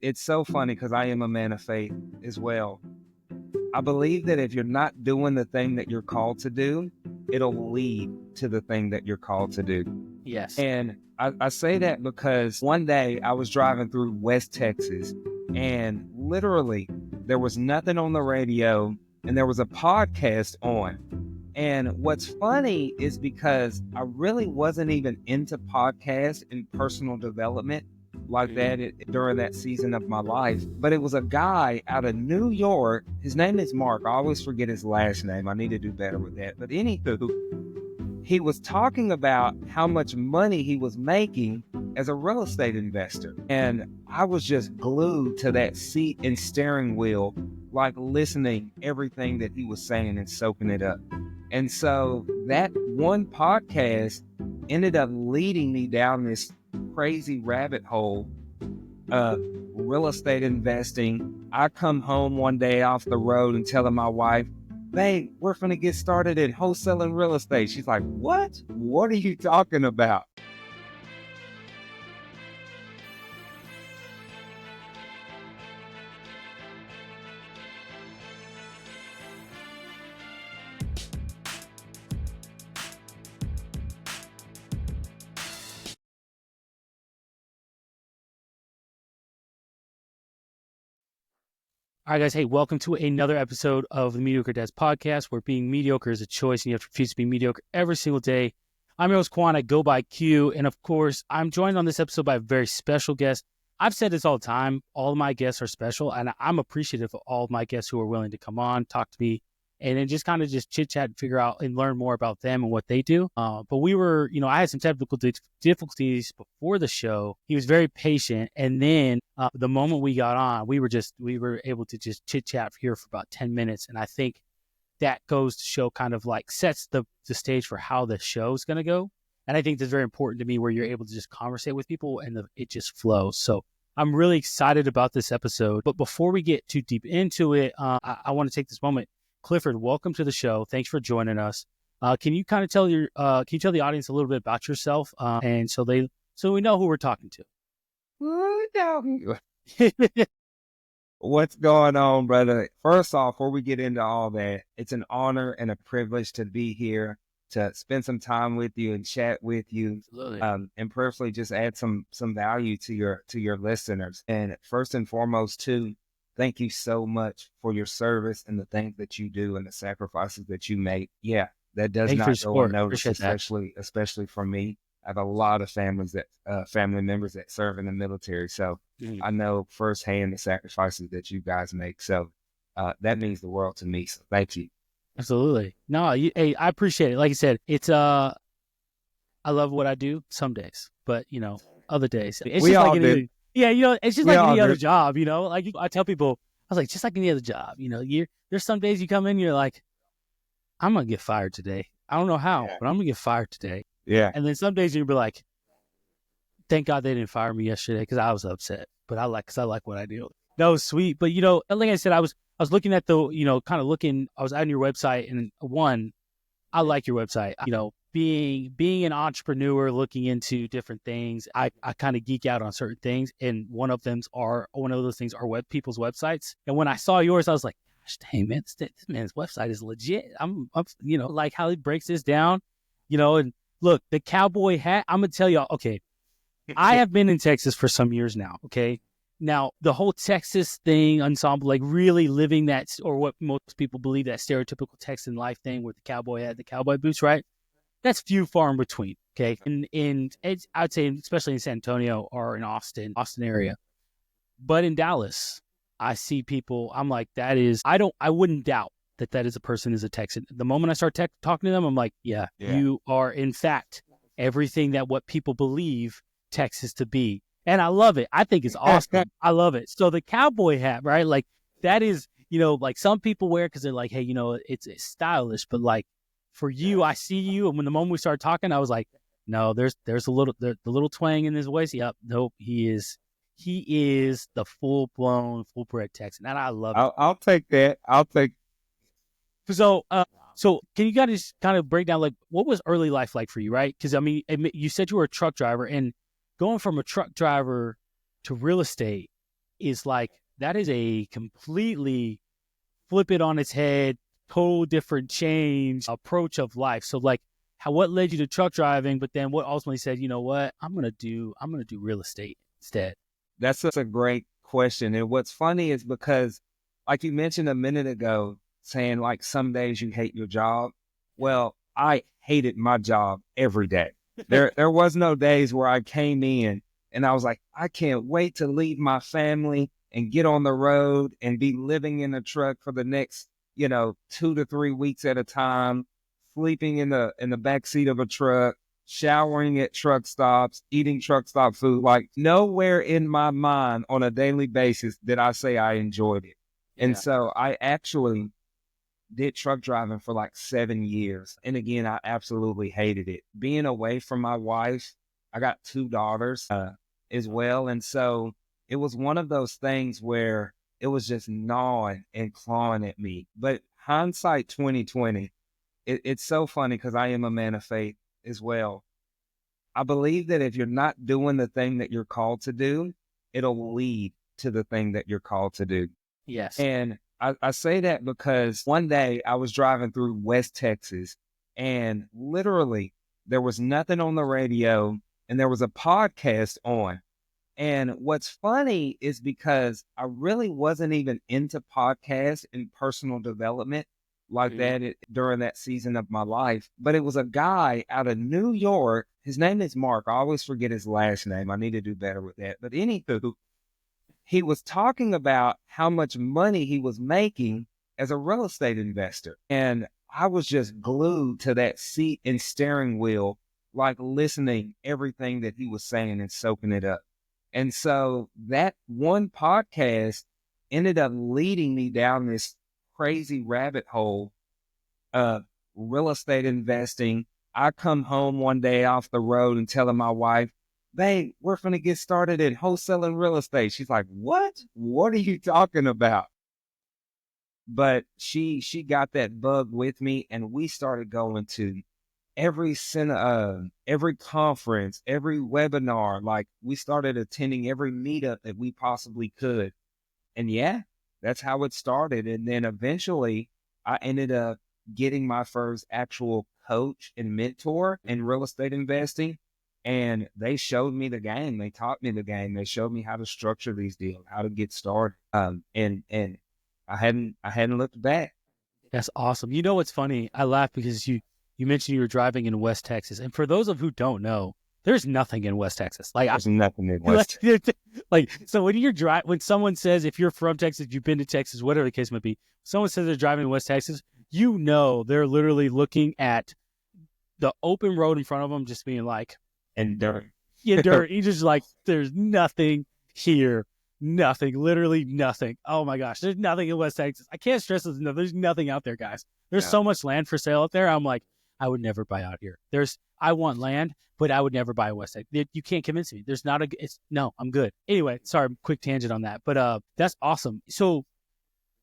it's so funny because I am a man of faith as well. I believe that if you're not doing the thing that you're called to do, it'll lead to the thing that you're called to do. Yes. And I say that because one day I was driving through West Texas and literally there was nothing on the radio and there was a podcast on. And what's funny is because I really wasn't even into podcasts and personal development like that during that season of my life. But it was a guy out of New York. His name is Mark. I always forget his last name. I need to do better with that. But anywho, he was talking about how much money he was making as a real estate investor. And I was just glued to that seat and steering wheel, like listening everything that he was saying and soaking it up. And so that one podcast ended up leading me down this crazy rabbit hole of real estate investing. I come home one day off the road and telling my wife, "Babe, we're going to get started in wholesaling real estate." She's like, "What? What are you talking about?" All right, guys. Hey, welcome to another episode of the Mediocre Dads Podcast, where being mediocre is a choice and you have to refuse to be mediocre every single day. I'm your host, Queon. I go by Q. And of course, I'm joined on this episode by a very special guest. I've said this all the time. All of my guests are special, and I'm appreciative of all of my guests who are willing to come on, talk to me, and then just kind of just chit-chat and figure out and learn more about them and what they do. But we were, I had some technical difficulties before the show. He was very patient. And then the moment we got on, we were able to just chit-chat here for about 10 minutes. And I think that goes to show kind of like sets the stage for how the show is going to go. And I think that's very important to me, where you're able to just conversate with people and it just flows. So I'm really excited about this episode. But before we get too deep into it, I want to take this moment. Clifford, welcome to the show. Thanks for joining us. Can you kind of tell the audience a little bit about yourself, and so we know who we're talking to? What's going on, brother? First off, before we get into all that, it's an honor and a privilege to be here to spend some time with you and chat with you. Absolutely. And personally just add some value to your listeners. And first and foremost, too, thank you so much for your service and the things that you do and the sacrifices that you make. Yeah, that does not go unnoticed, especially for me. I have a lot of family members that serve in the military. So I know firsthand the sacrifices that you guys make. So that means the world to me. So thank you. Absolutely. No, hey, I appreciate it. Like I said, it's I love what I do some days, but other days it's we just all like do. Yeah, it's just like any other job, Like I tell people, I was like, just like any other job, there's some days you come in, you're like, I'm going to get fired today. I don't know how, but I'm going to get fired today. Yeah. And then some days you'll be like, thank God they didn't fire me yesterday because I was upset, but I like what I do. That was sweet. But, like I said, I was looking at I was on your website, and I like your website. Being an entrepreneur, looking into different things, I kind of geek out on certain things, and one of those things are people's websites. And when I saw yours, I was like, "Gosh, dang man, this man's website is legit." I'm like how he breaks this down, And look, the cowboy hat. I'm gonna tell y'all. Okay, I have been in Texas for some years now. Okay, now the whole Texas thing ensemble, like really living that, or what most people believe, that stereotypical Texan life thing with the cowboy hat, the cowboy boots, right? That's few far in between, okay? And I'd say, especially in San Antonio or in Austin area. But in Dallas, I see people, I'm like, I wouldn't doubt that is a person is a Texan. The moment I start talking to them, I'm like, yeah, you are, in fact, everything that what people believe Texas to be. And I love it. I think it's awesome. I love it. So the cowboy hat, right? Like, that is, like some people wear it because they're like, hey, it's stylish, but like, for you, I see you, and when the moment we started talking, I was like, "No, there's a little the little twang in his voice." Yep, nope, he is the full-blown, full-bred Texan, and I love it. I'll take that. So, can you guys kind of break down, like, what was early life like for you, right? Because I mean, you said you were a truck driver, and going from a truck driver to real estate, is like, that is a completely flip it on its head, total different change approach of life. So like, what led you to truck driving, but then what ultimately said, you know what, I'm gonna do real estate instead. That's a great question. And what's funny is because, like you mentioned a minute ago, saying like some days you hate your job. Well, I hated my job every day. There was no days where I came in and I was like, I can't wait to leave my family and get on the road and be living in a truck for the next, 2 to 3 weeks at a time, sleeping in the back seat of a truck, showering at truck stops, eating truck stop food. Like nowhere in my mind on a daily basis did I say I enjoyed it. And so I actually did truck driving for like 7 years. And again, I absolutely hated it. Being away from my wife, I got 2 daughters as well. And so it was one of those things where it was just gnawing and clawing at me. But hindsight 2020, it's so funny because I am a man of faith as well. I believe that if you're not doing the thing that you're called to do, it'll lead to the thing that you're called to do. Yes. And I say that because one day I was driving through West Texas and literally there was nothing on the radio and there was a podcast on. And what's funny is because I really wasn't even into podcasts and personal development like that during that season of my life. But it was a guy out of New York. His name is Mark. I always forget his last name. I need to do better with that. But anywho, he was talking about how much money he was making as a real estate investor. And I was just glued to that seat and steering wheel, like listening everything that he was saying and soaking it up. And so that one podcast ended up leading me down this crazy rabbit hole of real estate investing. I come home one day off the road and telling my wife, babe, we're going to get started in wholesaling real estate. She's like, what? What are you talking about? But she got that bug with me, and we started going to every conference, every webinar. Like we started attending every meetup that we possibly could. And yeah, that's how it started. And then eventually I ended up getting my first actual coach and mentor in real estate investing. And they showed me the game. They taught me the game. They showed me how to structure these deals, how to get started. And I hadn't looked back. That's awesome. You know what's funny? I laugh because you mentioned you were driving in West Texas, and for those of who don't know, there's nothing in West Texas. Like there's nothing in West Texas. Like so when someone says, if you're from Texas, you've been to Texas, whatever the case might be, someone says they're driving in West Texas, you know they're literally looking at the open road in front of them, just being like, and dirt. Yeah, dirt. You're just like, there's nothing here. Nothing. Literally nothing. Oh my gosh. There's nothing in West Texas. I can't stress this enough. There's nothing out there, guys. There's so much land for sale out there. I'm like, I would never buy out here. I want land, but I would never buy West Texas. You can't convince me. No, I'm good. Anyway, sorry, quick tangent on that. But that's awesome. So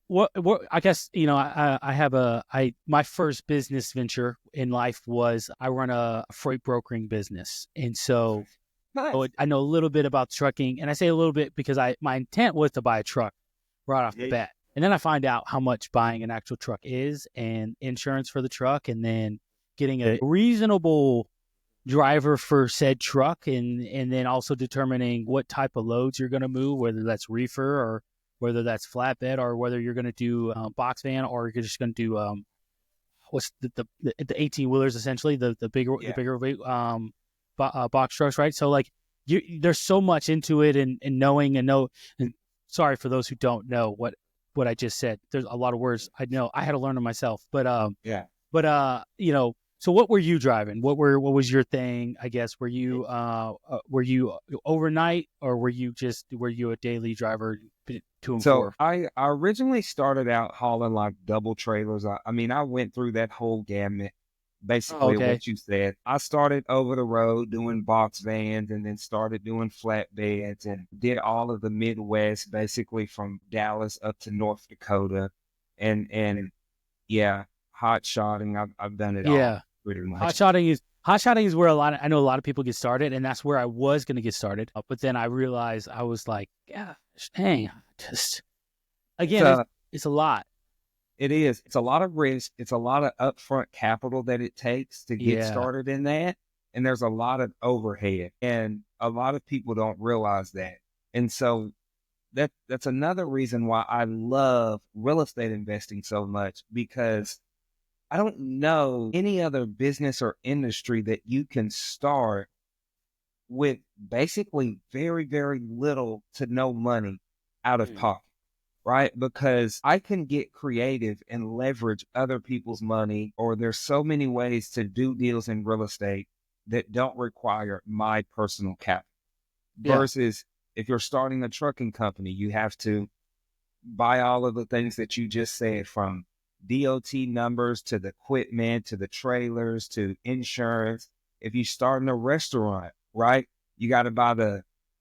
what I guess, my first business venture in life was I run a freight brokering business. And so nice. I know a little bit about trucking, and I say a little bit because my intent was to buy a truck right off the bat. And then I find out how much buying an actual truck is and insurance for the truck, and then getting a reasonable driver for said truck, and then also determining what type of loads you're going to move, whether that's reefer or whether that's flatbed, or whether you're going to do box van, or you're just going to do what's the 18-wheelers, essentially, the bigger box trucks, right? So like there's so much into it, and knowing and sorry for those who don't know what I just said. There's a lot of words I know. I had to learn them myself. But so what were you driving? What was your thing? I guess were you overnight, or were you a daily driver to and so forth? I originally started out hauling like double trailers. I mean, I went through that whole gamut. Basically what you said. I started over the road doing box vans, and then started doing flatbeds, and did all of the Midwest, basically from Dallas up to North Dakota, and yeah, hot shotting. I've done it all pretty much. Hot Hotshotting is where I know a lot of people get started, and that's where I was going to get started. But then I realized I was like, yeah, dang, just again, So it's a lot. it is. It's a lot of risk. It's a lot of upfront capital that it takes to get Yeah. started in that. And there's a lot of overhead. And a lot of people don't realize that. And so that's another reason why I love real estate investing so much, because I don't know any other business or industry that you can start with basically very, very little to no money out of pocket, right? Because I can get creative and leverage other people's money, or there's so many ways to do deals in real estate that don't require my personal capital. Yeah. Versus if you're starting a trucking company, you have to buy all of the things that you just said, from DOT numbers to the equipment to the trailers to insurance. If you start in a restaurant, right, you got to buy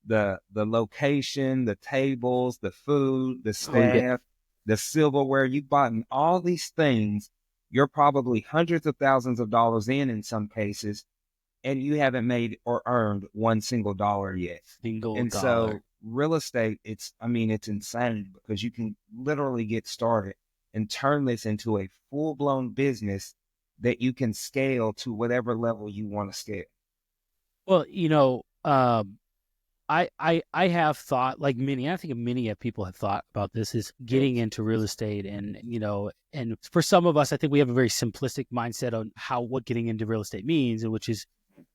the location, the tables, the food, the Oh, yeah. staff, the silverware. You bought all these things. You're probably hundreds of thousands of dollars in some cases, and you haven't made or earned one single dollar yet. Single And dollar. so real estate, it's insane, because you can literally get started and turn this into a full-blown business that you can scale to whatever level you want to scale. Well, I have thought, like many, I think many people have thought about this, is getting into real estate. And, and for some of us, I think we have a very simplistic mindset on what getting into real estate means, and which is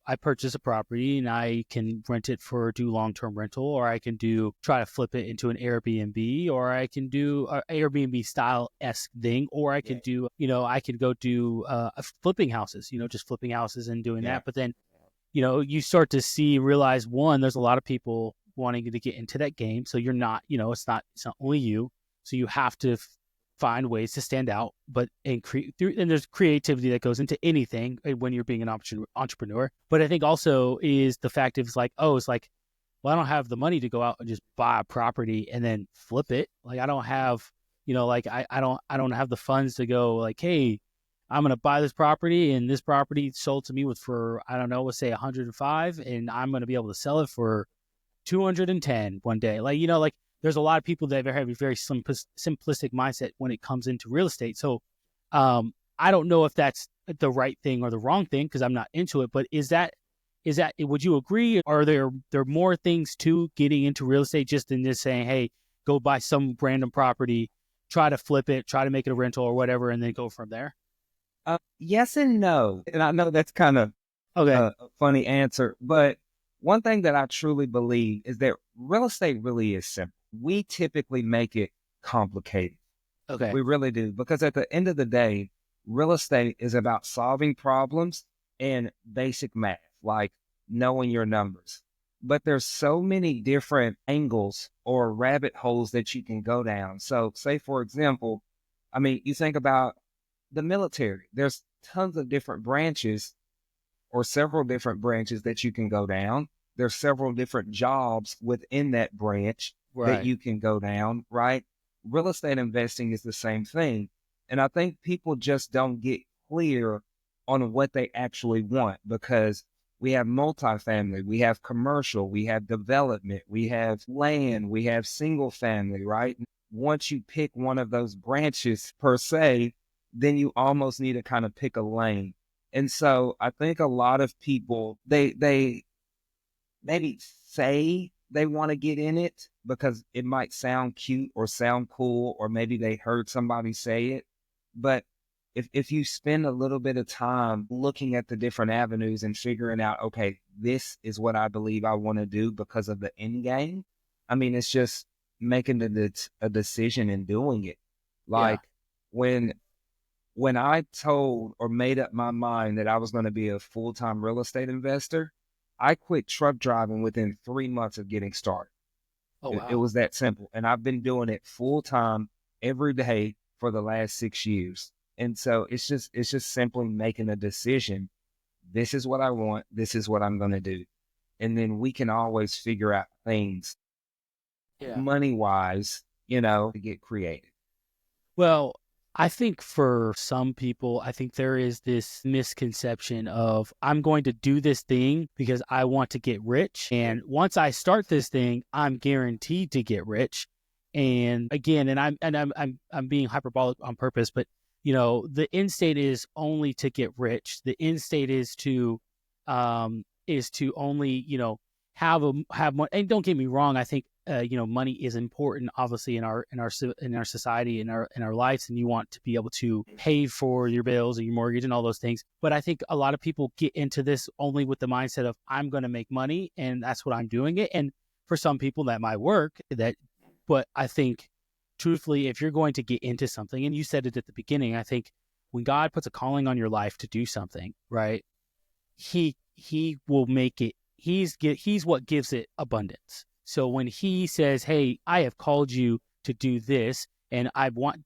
I purchase a property and I can rent it do long-term rental, or I can try to flip it into an Airbnb, or I can do a Airbnb style-esque thing, or I can do, I can go do flipping houses, just flipping houses and doing that. But then, you start to realize, one, there's a lot of people wanting to get into that game. So you're not, it's not only you. So you have to find ways to stand out, and there's creativity that goes into anything when you're being an entrepreneur. But I think also is the fact of it's like, well, I don't have the money to go out and just buy a property and then flip it. Like I don't have, I don't have the funds to go like, hey, I'm going to buy this property, and this property sold to me for, I don't know, let's say 105, and I'm going to be able to sell it for 210 one day. Like there's a lot of people that have a very simplistic mindset when it comes into real estate. So I don't know if that's the right thing or the wrong thing, because I'm not into it. But is that, would you agree? Are there more things to getting into real estate just than just saying, hey, go buy some random property, try to flip it, try to make it a rental or whatever, and then go from there? Yes and no. And I know that's kind of a funny answer, but one thing that I truly believe is that real estate really is simple. We typically make it complicated. Okay. We really do, because at the end of the day, real estate is about solving problems and basic math, like knowing your numbers. But there's so many different angles or rabbit holes that you can go down. So say, for example, you think about the military. There's tons of different branches, or several different branches that you can go down. There's several different jobs within that branch that you can go down, right? Real estate investing is the same thing. And I think people just don't get clear on what they actually want, because we have multifamily, we have commercial, we have development, we have land, we have single family, right? Once you pick one of those branches per se, then you almost need to kind of pick a lane. And so I think a lot of people, they maybe say they want to get in it because it might sound cute or sound cool, or maybe they heard somebody say it. But if you spend a little bit of time looking at the different avenues and figuring out, okay, this is what I believe I want to do because of the end game, it's just making a decision and doing it. Like when I told or made up my mind that I was going to be a full-time real estate investor, I quit truck driving within 3 months of getting started. Oh, wow. It was that simple. And I've been doing it full-time every day for the last 6 years. And so it's just simply making a decision. This is what I want. This is what I'm going to do. And then we can always figure out things money-wise, to get creative. Well, I think for some people, I think there is this misconception of I'm going to do this thing because I want to get rich. And once I start this thing, I'm guaranteed to get rich. And again, I'm being hyperbolic on purpose, but the end state is only to get rich. The end state is to only, have money. And don't get me wrong, I think money is important, obviously, in our society, in our lives, and you want to be able to pay for your bills and your mortgage and all those things. But I think a lot of people get into this only with the mindset of I'm going to make money and that's what I'm doing it. And for some people that might work. But I think, truthfully, if you're going to get into something, and you said it at the beginning, I think when God puts a calling on your life to do something, right, He will make it. He's what gives it abundance. So when he says, hey, I have called you to do this, and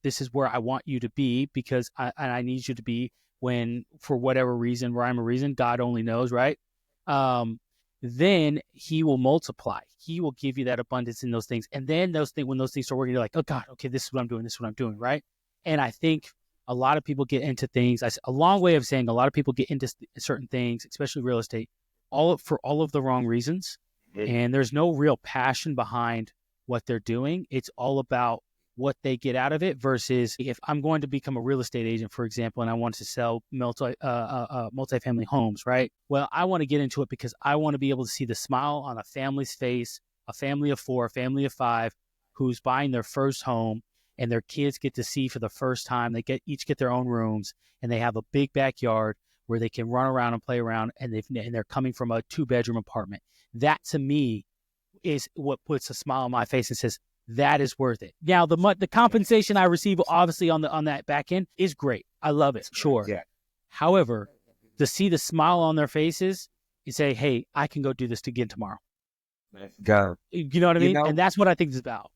this is where I want you to be because I need you to be when, for whatever reason, rhyme or reason, God only knows, right? Then he will multiply. He will give you that abundance in those things. And then when those things start working, you're like, oh God, okay, this is what I'm doing, right? And I think a lot of people get into things, a long way of saying a lot of people get into certain things, especially real estate, for all of the wrong reasons. And there's no real passion behind what they're doing. It's all about what they get out of it versus if I'm going to become a real estate agent, for example, and I want to sell multifamily homes, right? Well, I want to get into it because I want to be able to see the smile on a family's face, a family of 4, a family of 5, who's buying their first home, and their kids get to see for the first time. They each get their own rooms, and they have a big backyard where they can run around and play around, and they're coming from a 2-bedroom apartment. That, to me, is what puts a smile on my face and says, that is worth it. Now, the compensation I receive, obviously, on that back end is great. I love it, sure. Yeah. However, to see the smile on their faces, you say, hey, I can go do this again tomorrow. Go. You know what I mean? And that's what I think it's about.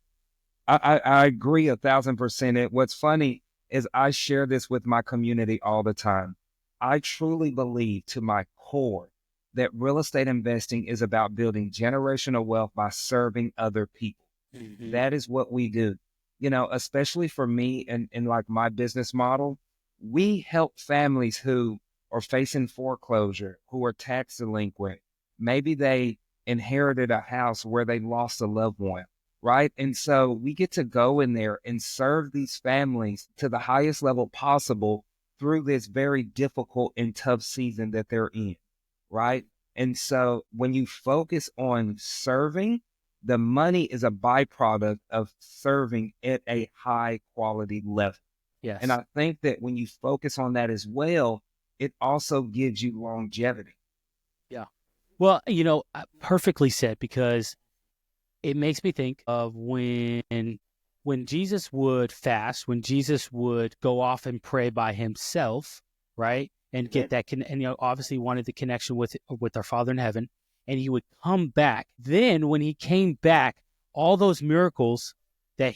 I agree 1,000%. What's funny is I share this with my community all the time. I truly believe to my core that real estate investing is about building generational wealth by serving other people. Mm-hmm. That is what we do. Especially for me and like my business model, we help families who are facing foreclosure, who are tax delinquent. Maybe they inherited a house where they lost a loved one, right? And so we get to go in there and serve these families to the highest level possible through this very difficult and tough season that they're in, right? And so when you focus on serving, the money is a byproduct of serving at a high quality level. Yes. And I think that when you focus on that as well, it also gives you longevity. Yeah. Well, perfectly said, because it makes me think of when Jesus would fast, when Jesus would go off and pray by himself, right? And get that, obviously wanted the connection with our Father in heaven. And he would come back. Then when he came back, all those miracles that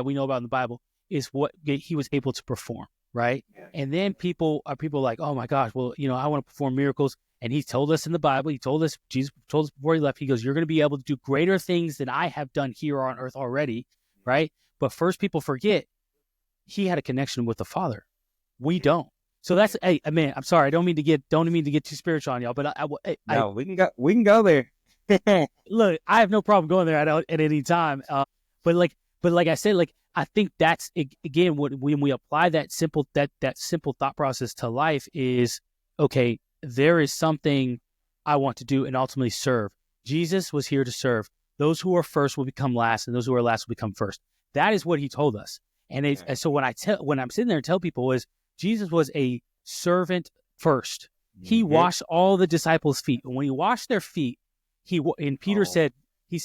we know about in the Bible is what he was able to perform, right? Yeah. And then people are like, oh my gosh, well, I want to perform miracles. And he told us in the Bible, Jesus told us before he left, he goes, you're going to be able to do greater things than I have done here on earth already, right? But first, people forget he had a connection with the Father. We don't. So that's, hey, man, I'm sorry. I don't mean to get too spiritual on y'all, but we can go there. Look, I have no problem going there at any time. But like I said, I think that's, again, when we apply that simple thought process to life is, okay, there is something I want to do and ultimately serve. Jesus was here to serve. Those who are first will become last, and those who are last will become first. That is what he told us. And so when I'm sitting there and tell people is, Jesus was a servant first. He washed all the disciples' feet. And when he washed their feet, Peter said,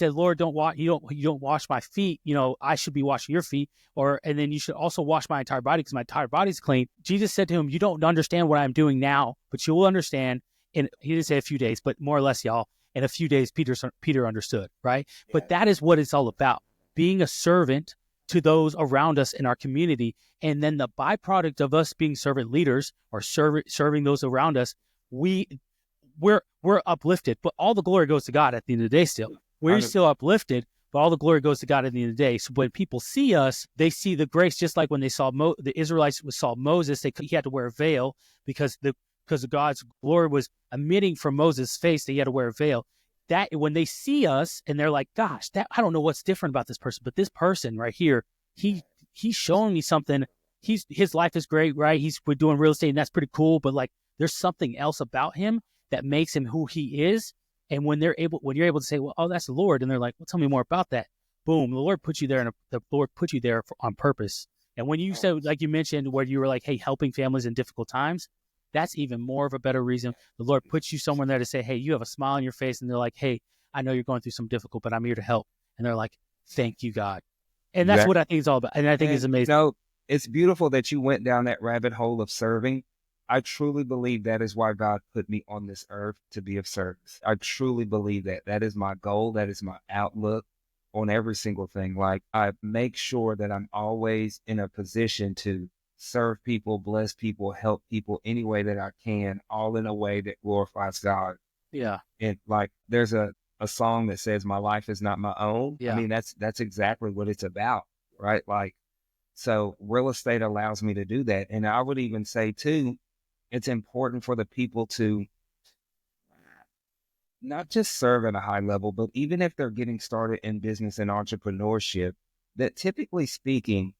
Lord, you don't wash my feet. I should be washing your feet. And then you should also wash my entire body because my entire body's clean. Jesus said to him, you don't understand what I'm doing now, but you will understand. And he didn't say a few days, but more or less, y'all, in a few days, Peter understood, right? Yeah. But that is what it's all about. Being a servant to those around us in our community. And then the byproduct of us being servant leaders or serving those around us, we're uplifted, but all the glory goes to God at the end of the day still. We're still uplifted, but all the glory goes to God at the end of the day. So when people see us, they see the grace, just like when they saw the Israelites saw Moses, he had to wear a veil because God's glory was emitting from Moses' face. That he had to wear a veil. That when they see us and they're like, gosh, I don't know what's different about this person, but this person right here, he's showing me something. His life is great, right? We're doing real estate and that's pretty cool, but like there's something else about him that makes him who he is. And when you're able to say, well, oh, that's the Lord, and they're like, well, tell me more about that. Boom, the Lord put you there, and the Lord put you there on purpose. And when you said, like you mentioned, where you were like, hey, helping families in difficult times, that's even more of a better reason. The Lord puts you somewhere there to say, hey, you have a smile on your face, and they're like, hey, I know you're going through some difficult, but I'm here to help. And they're like, thank you, God. And that's what I think it's all about. And I think it's amazing. It's beautiful that you went down that rabbit hole of serving. I truly believe that is why God put me on this earth, to be of service. I truly believe that. That is my goal. That is my outlook on every single thing. Like, I make sure that I'm always in a position to serve people, bless people, help people any way that I can, all in a way that glorifies God. Yeah. And like, there's a song that says, my life is not my own. Yeah. I mean, that's exactly what it's about, right? Like, so real estate allows me to do that. And I would even say too, it's important for the people to not just serve at a high level, but even if they're getting started in business and entrepreneurship, that typically speaking,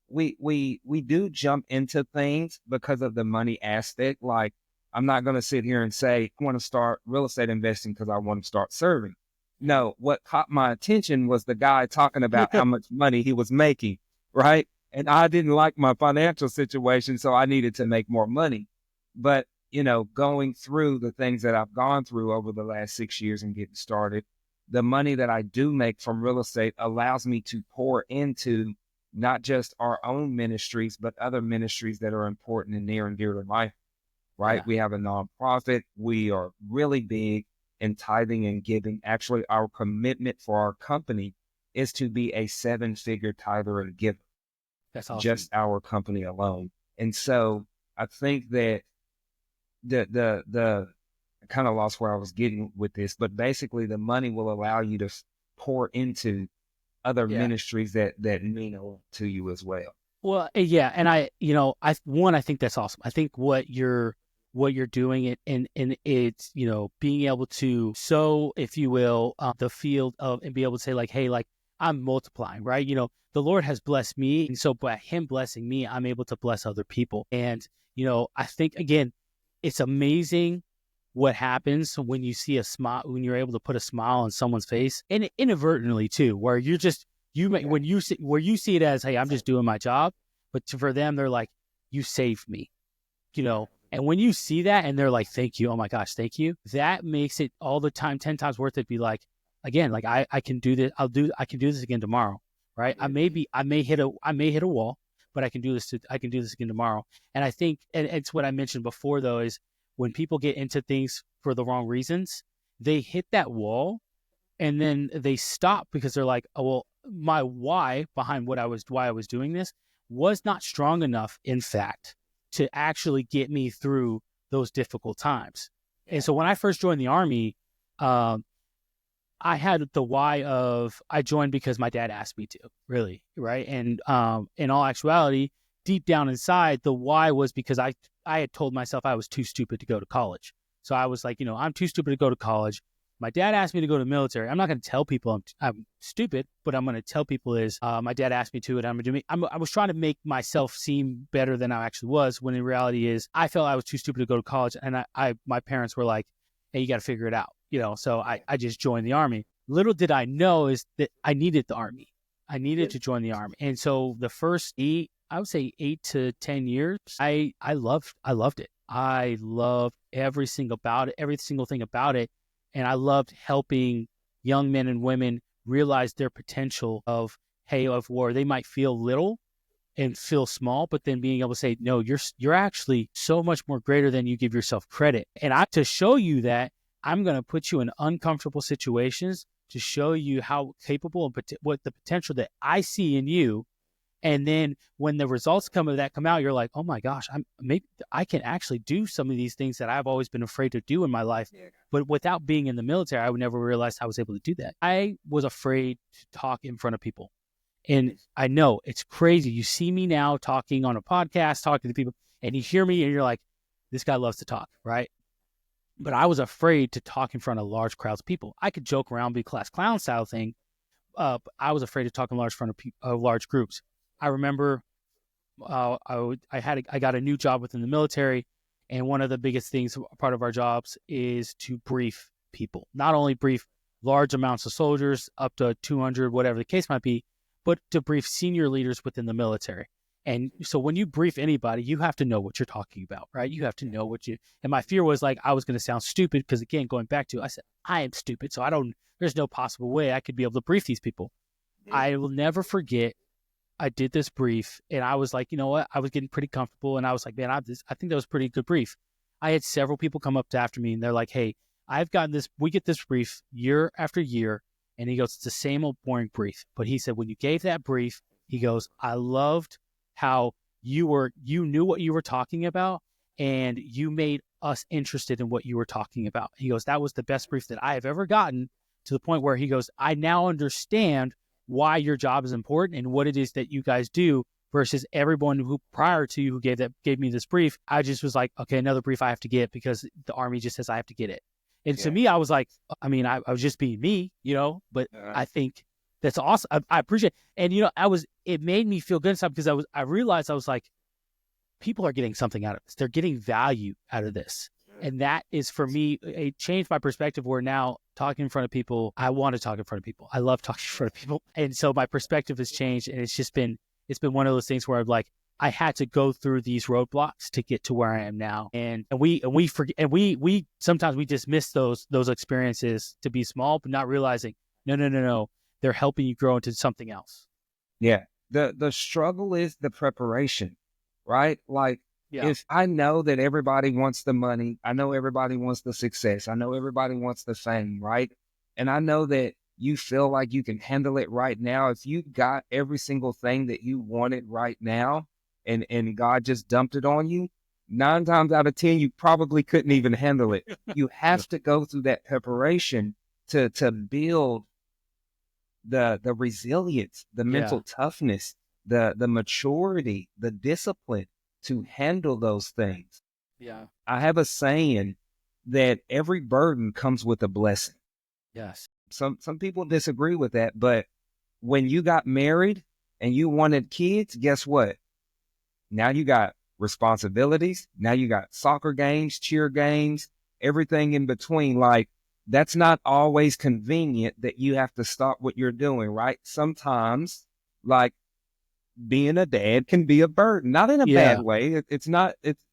we do jump into things because of the money aspect. Like, I'm not going to sit here and say, I want to start real estate investing because I want to start serving. No, what caught my attention was the guy talking about how much money he was making, right? And I didn't like my financial situation, so I needed to make more money. But, going through the things that I've gone through over the last 6 years and getting started, the money that I do make from real estate allows me to pour into not just our own ministries, but other ministries that are important and near and dear to life, right? Yeah. We have a nonprofit. We are really big in tithing and giving. Actually, our commitment for our company is to be a 7-figure tither and giver. That's awesome. Just our company alone. And so I think that I kind of lost where I was getting with this, but basically the money will allow you to pour into other ministries that mean to you as well. Well, yeah. And I think that's awesome. I think what you're doing and it's, being able to sow, if you will, the field of, and be able to say like, hey, like I'm multiplying, right? The Lord has blessed me. And so by him blessing me, I'm able to bless other people. And, I think, again, it's amazing what happens when you see a smile, when you're able to put a smile on someone's face, and inadvertently too, where you're just, when you see it as, hey, I'm just doing my job, but for them, they're like, you saved me, and when you see that and they're like, thank you, oh my gosh, thank you, that makes it all the time 10 times worth it. Be like, again, like I can do this. I can do this again tomorrow, right? I may hit a wall, but I can do this again tomorrow. And I think, and it's what I mentioned before though, is when people get into things for the wrong reasons, they hit that wall and then they stop because they're like, oh, well, my why behind why I was doing this was not strong enough, in fact, to actually get me through those difficult times. And so when I first joined the Army, I had the why of, I joined because my dad asked me to, really, right? And in all actuality, deep down inside, the why was because I had told myself I was too stupid to go to college. So I was like, I'm too stupid to go to college. My dad asked me to go to the military. I'm not going to tell people I'm stupid, but I'm going to tell people is my dad asked me to, and I'm going to do it. I was trying to make myself seem better than I actually was, when in reality is I felt I was too stupid to go to college, and my parents were like, hey, you got to figure it out. So I just joined the Army. Little did I know is that I needed the Army. I needed to join the Army. And so the first 8 to 10 years, I loved it. I loved every single thing about it. And I loved helping young men and women realize their potential of where they might feel little and feel small, but then being able to say, no, you're actually so much more greater than you give yourself credit. And to show you that, I'm going to put you in uncomfortable situations to show you how capable and what the potential that I see in you, And then when the results come out, you're like, oh my gosh, maybe I can actually do some of these things that I've always been afraid to do in my life. But without being in the military, I would never realize I was able to do that. I was afraid to talk in front of people. And I know it's crazy. You see me now talking on a podcast, talking to people, and you hear me and you're like, this guy loves to talk, right? But I was afraid to talk in front of large crowds of people. I could joke around, be class clown style thing. But I was afraid to talk in front of large groups. I remember I got a new job within the military, and one of the biggest things, part of our jobs, is to brief people. Not only brief large amounts of soldiers, up to 200, whatever the case might be, but to brief senior leaders within the military. And so when you brief anybody, you have to know what you're talking about, right? You have to know and my fear was like, I was going to sound stupid because, again, going back to, I said, I am stupid. So there's no possible way I could be able to brief these people. I will never forget, I did this brief and I was like, you know what? I was getting pretty comfortable and I was like, man, I think that was a pretty good brief. I had several people come up after me and they're like, hey, we get this brief year after year. And he goes, it's the same old boring brief. But he said, when you gave that brief, he goes, I loved how you knew what you were talking about and you made us interested in what you were talking about. He goes, that was the best brief that I have ever gotten, to the point where he goes, I now understand why your job is important and what it is that you guys do versus everyone who prior to you who gave me this brief. I just was like, okay, another brief I have to get because the Army just says I have to get it. And to me, I was like, I mean, I was just being me, but I think that's awesome. I appreciate it. And, it made me feel good inside because I realized I was like, people are getting something out of this. They're getting value out of this. And that is, for me, it changed my perspective where now talking in front of people, I want to talk in front of people. I love talking in front of people. And so my perspective has changed. And it's been one of those things where I'm like, I had to go through these roadblocks to get to where I am now. And we forget, and we sometimes we dismiss those experiences to be small, but not realizing, no. They're helping you grow into something else. Yeah. The struggle is the preparation, right? Like, if I know that everybody wants the money, I know everybody wants the success, I know everybody wants the fame, right? And I know that you feel like you can handle it right now. If you got every single thing that you wanted right now and God just dumped it on you, 9 times out of 10, you probably couldn't even handle it. You have to go through that preparation to build the resilience, the mental toughness, the maturity, the discipline to handle those things. Yeah. I have a saying that every burden comes with a blessing. Yes. Some people disagree with that, but when you got married and you wanted kids, guess what? Now you got responsibilities. Now you got soccer games, cheer games, everything in between. Like, that's not always convenient that you have to stop what you're doing, right? Sometimes, like, being a dad can be a burden, not in a bad way. It's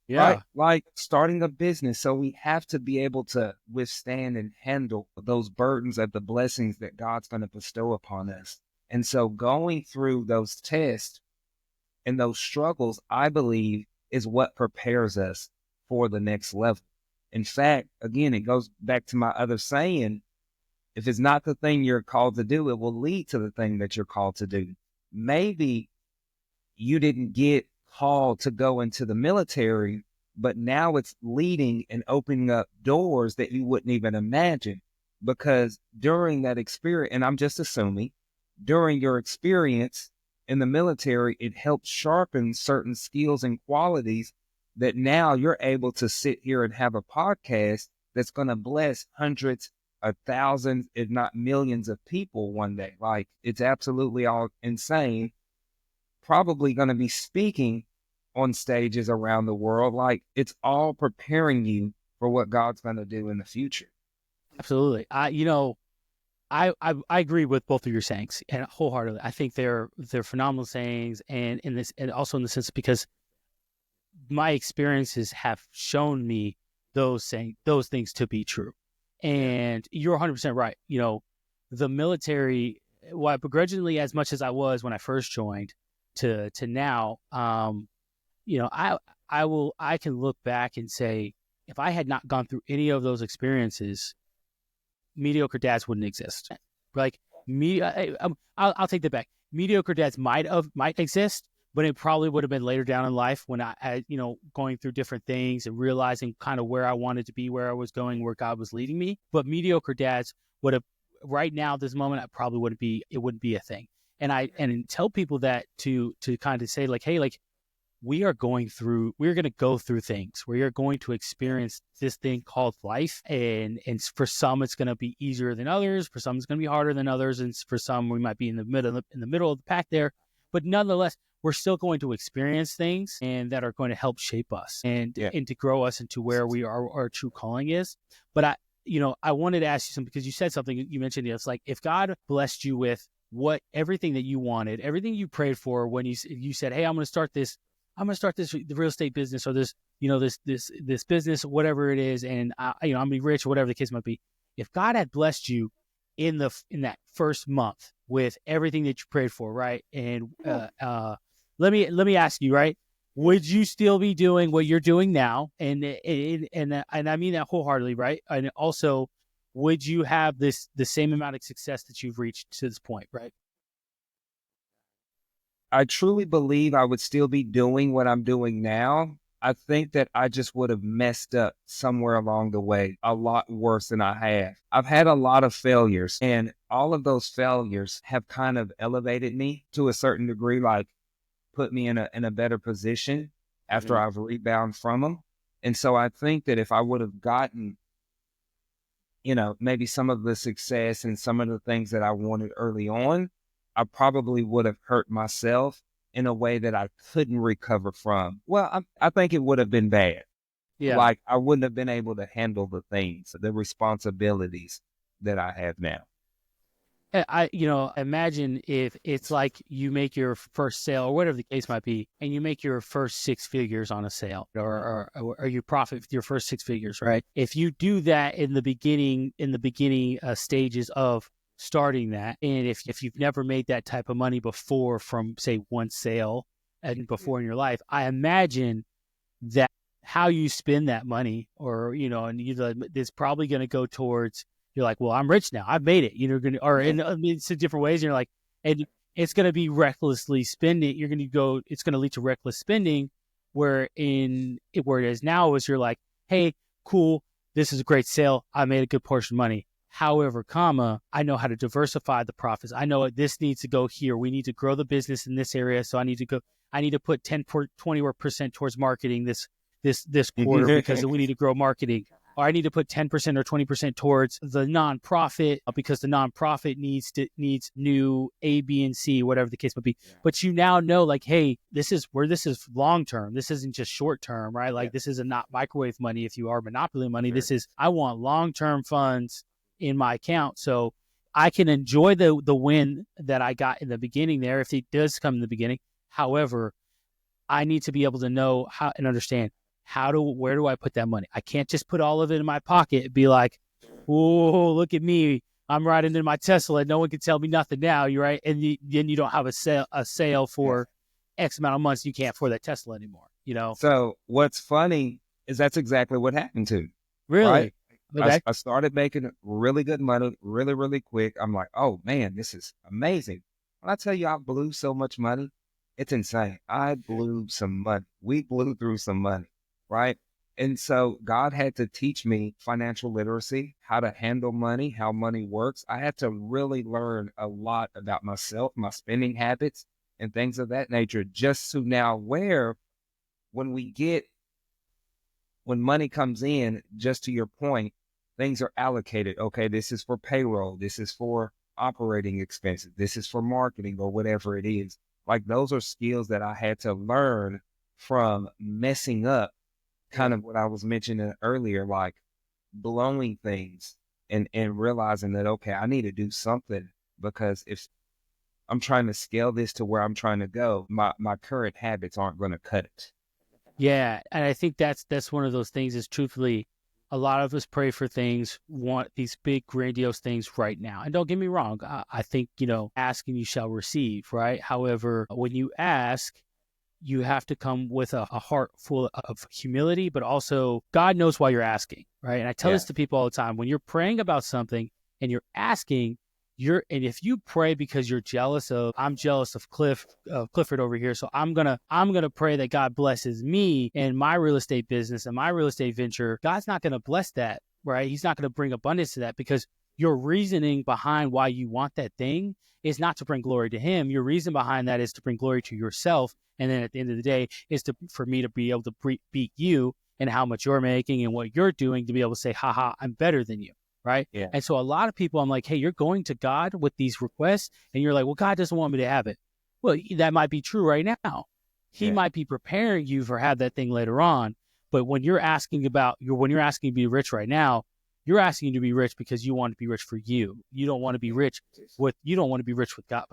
right, like starting a business. So we have to be able to withstand and handle those burdens of the blessings that God's going to bestow upon us. And so going through those tests and those struggles, I believe, is what prepares us for the next level. In fact, again, it goes back to my other saying, if it's not the thing you're called to do, it will lead to the thing that you're called to do. Maybe you didn't get called to go into the military, but now it's leading and opening up doors that you wouldn't even imagine, because during that experience, and I'm just assuming, during your experience in the military, it helped sharpen certain skills and qualities that now you're able to sit here and have a podcast that's going to bless hundreds of thousands, if not millions of people one day. Like, it's absolutely all insane. Probably going to be speaking on stages around the world. Like, it's all preparing you for what God's going to do in the future. Absolutely. I agree with both of your sayings, and wholeheartedly. I think they're phenomenal sayings, and also in the sense, because my experiences have shown me those things to be true. And you're 100% right. The military, while begrudgingly as much as I was when I first joined to now, I can look back and say, if I had not gone through any of those experiences, Mediocre Dads wouldn't exist. Like, I'll take that back. Mediocre dads might exist, but it probably would have been later down in life when I going through different things and realizing kind of where I wanted to be, where I was going, where God was leading me. But mediocre dads would have, right now, this moment, I probably wouldn't be. It wouldn't be a thing. And tell people that to kind of say like, hey, like, we're going to go through things. We are going to experience this thing called life. And for some, it's going to be easier than others. For some, it's going to be harder than others. And for some, we might be in the middle of the pack there. But nonetheless, we're still going to experience things and that are going to help shape us and to grow us into where we are, our true calling is. But I wanted to ask you something, because you said something, you mentioned it's like, if God blessed you with everything that you wanted, everything you prayed for, when you said, hey, I'm going to start this the real estate business, or this business, whatever it is, and I'm gonna be rich, or whatever the case might be. If God had blessed you in that first month with everything that you prayed for, right? And let me ask you, right? Would you still be doing what you're doing now? And I mean that wholeheartedly, right? And also, would you have the same amount of success that you've reached to this point, right? I truly believe I would still be doing what I'm doing now. I think that I just would have messed up somewhere along the way a lot worse than I have. I've had a lot of failures, and all of those failures have kind of elevated me to a certain degree, like put me in a better position after I've rebounded from them. And so I think that if I would have gotten, maybe some of the success and some of the things that I wanted early on, I probably would have hurt myself in a way that I couldn't recover from. Well, I think it would have been bad. Yeah. Like, I wouldn't have been able to handle the things, the responsibilities that I have now. Imagine if it's like you make your first sale, or whatever the case might be, and you make your first 6 figures on a sale, or you profit your first 6 figures, right? If you do that in the beginning stages of starting that, and if you've never made that type of money before from, say, one sale and before in your life, I imagine that how you spend that money, or it's probably going to go towards, you're like, well, I'm rich now, I've made it, in some different ways, and you're like, and it's going to be recklessly spending. It's going to lead to reckless spending, where it is now is you're like, hey, cool, this is a great sale, I made a good portion of money. However, I know how to diversify the profits. I know this needs to go here. We need to grow the business in this area. So I need to put 20% towards marketing this quarter because we need to grow marketing. Or I need to put 10% or 20% towards the nonprofit because the nonprofit needs new A, B, and C, whatever the case might be. Yeah. But you now know, like, hey, this is long term. This isn't just short term, right? Like, this is not microwave money. If you are monopoly money, This is, I want long term funds in my account, so I can enjoy the win that I got in the beginning there, if it does come in the beginning. However, I need to be able to know how and understand where do I put that money. I can't just put all of it in my pocket and be like, oh, look at me, I'm riding in my Tesla, no one can tell me nothing now. You're right, and then you don't have a sale for X amount of months, you can't afford that Tesla anymore. So what's funny is that's exactly what happened to me. Really? Right? I started making really good money really, really quick. I'm like, oh man, this is amazing. When I tell you I blew so much money, it's insane. I blew some money. We blew through some money, right? And so God had to teach me financial literacy, how to handle money, how money works. I had to really learn a lot about myself, my spending habits, and things of that nature, just to now where when money comes in, just to your point, things are allocated. Okay, this is for payroll. This is for operating expenses. This is for marketing or whatever it is. Like, those are skills that I had to learn from messing up, kind of what I was mentioning earlier, like blowing things and realizing that, okay, I need to do something, because if I'm trying to scale this to where I'm trying to go, my current habits aren't going to cut it. Yeah, and I think that's one of those things is, truthfully, a lot of us pray for things, want these big, grandiose things right now. And don't get me wrong, I think, ask and you shall receive, right? However, when you ask, you have to come with a heart full of humility, but also God knows why you're asking, right? And I tell this to people all the time. When you're praying about something and you're asking, and if you pray because you're jealous of, I'm jealous of Clifford over here, so I'm gonna pray that God blesses me and my real estate business and my real estate venture. God's not gonna bless that, right? He's not gonna bring abundance to that, because your reasoning behind why you want that thing is not to bring glory to him. Your reason behind that is to bring glory to yourself. And then at the end of the day is for me to be able to beat you and how much you're making and what you're doing, to be able to say, haha, I'm better than you. Right. Yeah. And so a lot of people, I'm like, hey, you're going to God with these requests and you're like, well, God doesn't want me to have it. Well, that might be true right now. He might be preparing you for have that thing later on. But when you're asking to be rich right now, you're asking to be rich because you want to be rich for you. You don't want to be rich with God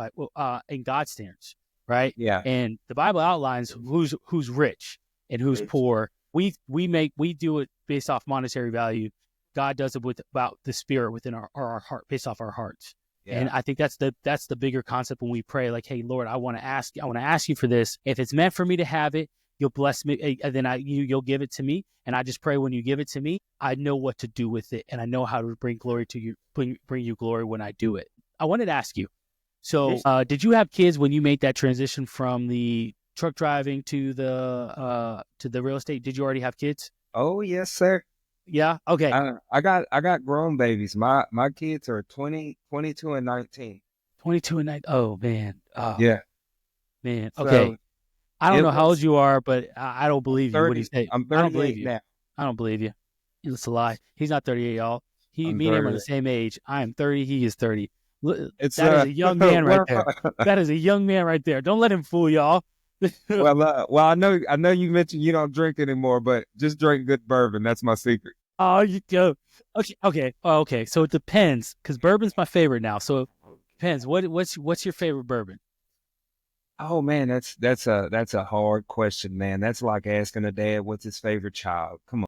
in God's standards. Right. Yeah. And the Bible outlines who's rich and who's poor. We do it based off monetary value. God does it about the spirit within our heart, based off our hearts. Yeah. And I think that's the bigger concept when we pray, like, hey, Lord, I want to ask you for this. If it's meant for me to have it, you'll bless me, and then you'll give it to me. And I just pray when you give it to me, I know what to do with it, and I know how to bring glory to you, bring you glory when I do it. I wanted to ask you, so did you have kids when you made that transition from the truck driving to the real estate? Did you already have kids? Oh, yes, sir. Yeah. Okay. I got grown babies. My kids are 20, 22, and 19. 22 and 19. Oh man. Oh, yeah. Man. Okay. So I don't know how old you are, but I don't believe 30, you. What do you say? I'm 38 now. I don't believe you. It's a lie. He's not 38, y'all. Me and him are the same age. I am 30. He is 30. That is a young man right there. That is a young man right there. Don't let him fool y'all. Well, I know you mentioned you don't drink anymore, but just drink good bourbon. That's my secret. Oh, you go. Okay. Okay. So it depends, because bourbon's my favorite now. So it depends. What's your favorite bourbon? Oh man, that's a hard question, man. That's like asking a dad what's his favorite child. Come on.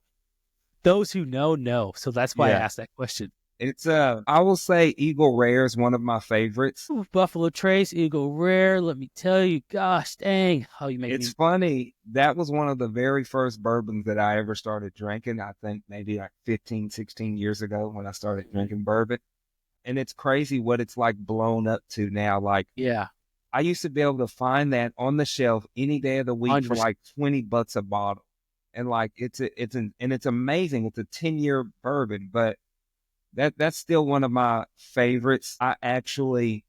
Those who know. So that's why I asked that question. It's I will say Eagle Rare is one of my favorites. Ooh, Buffalo Trace, Eagle Rare. Let me tell you, gosh dang, how you make It's funny. That was one of the very first bourbons that I ever started drinking. I think maybe like 15, 16 years ago when I started drinking bourbon. And it's crazy what it's like blown up to now. Like, yeah, I used to be able to find that on the shelf any day of the week 100%. For like $20 a bottle. And like, it's amazing. It's a 10-year bourbon, but that's still one of my favorites. I actually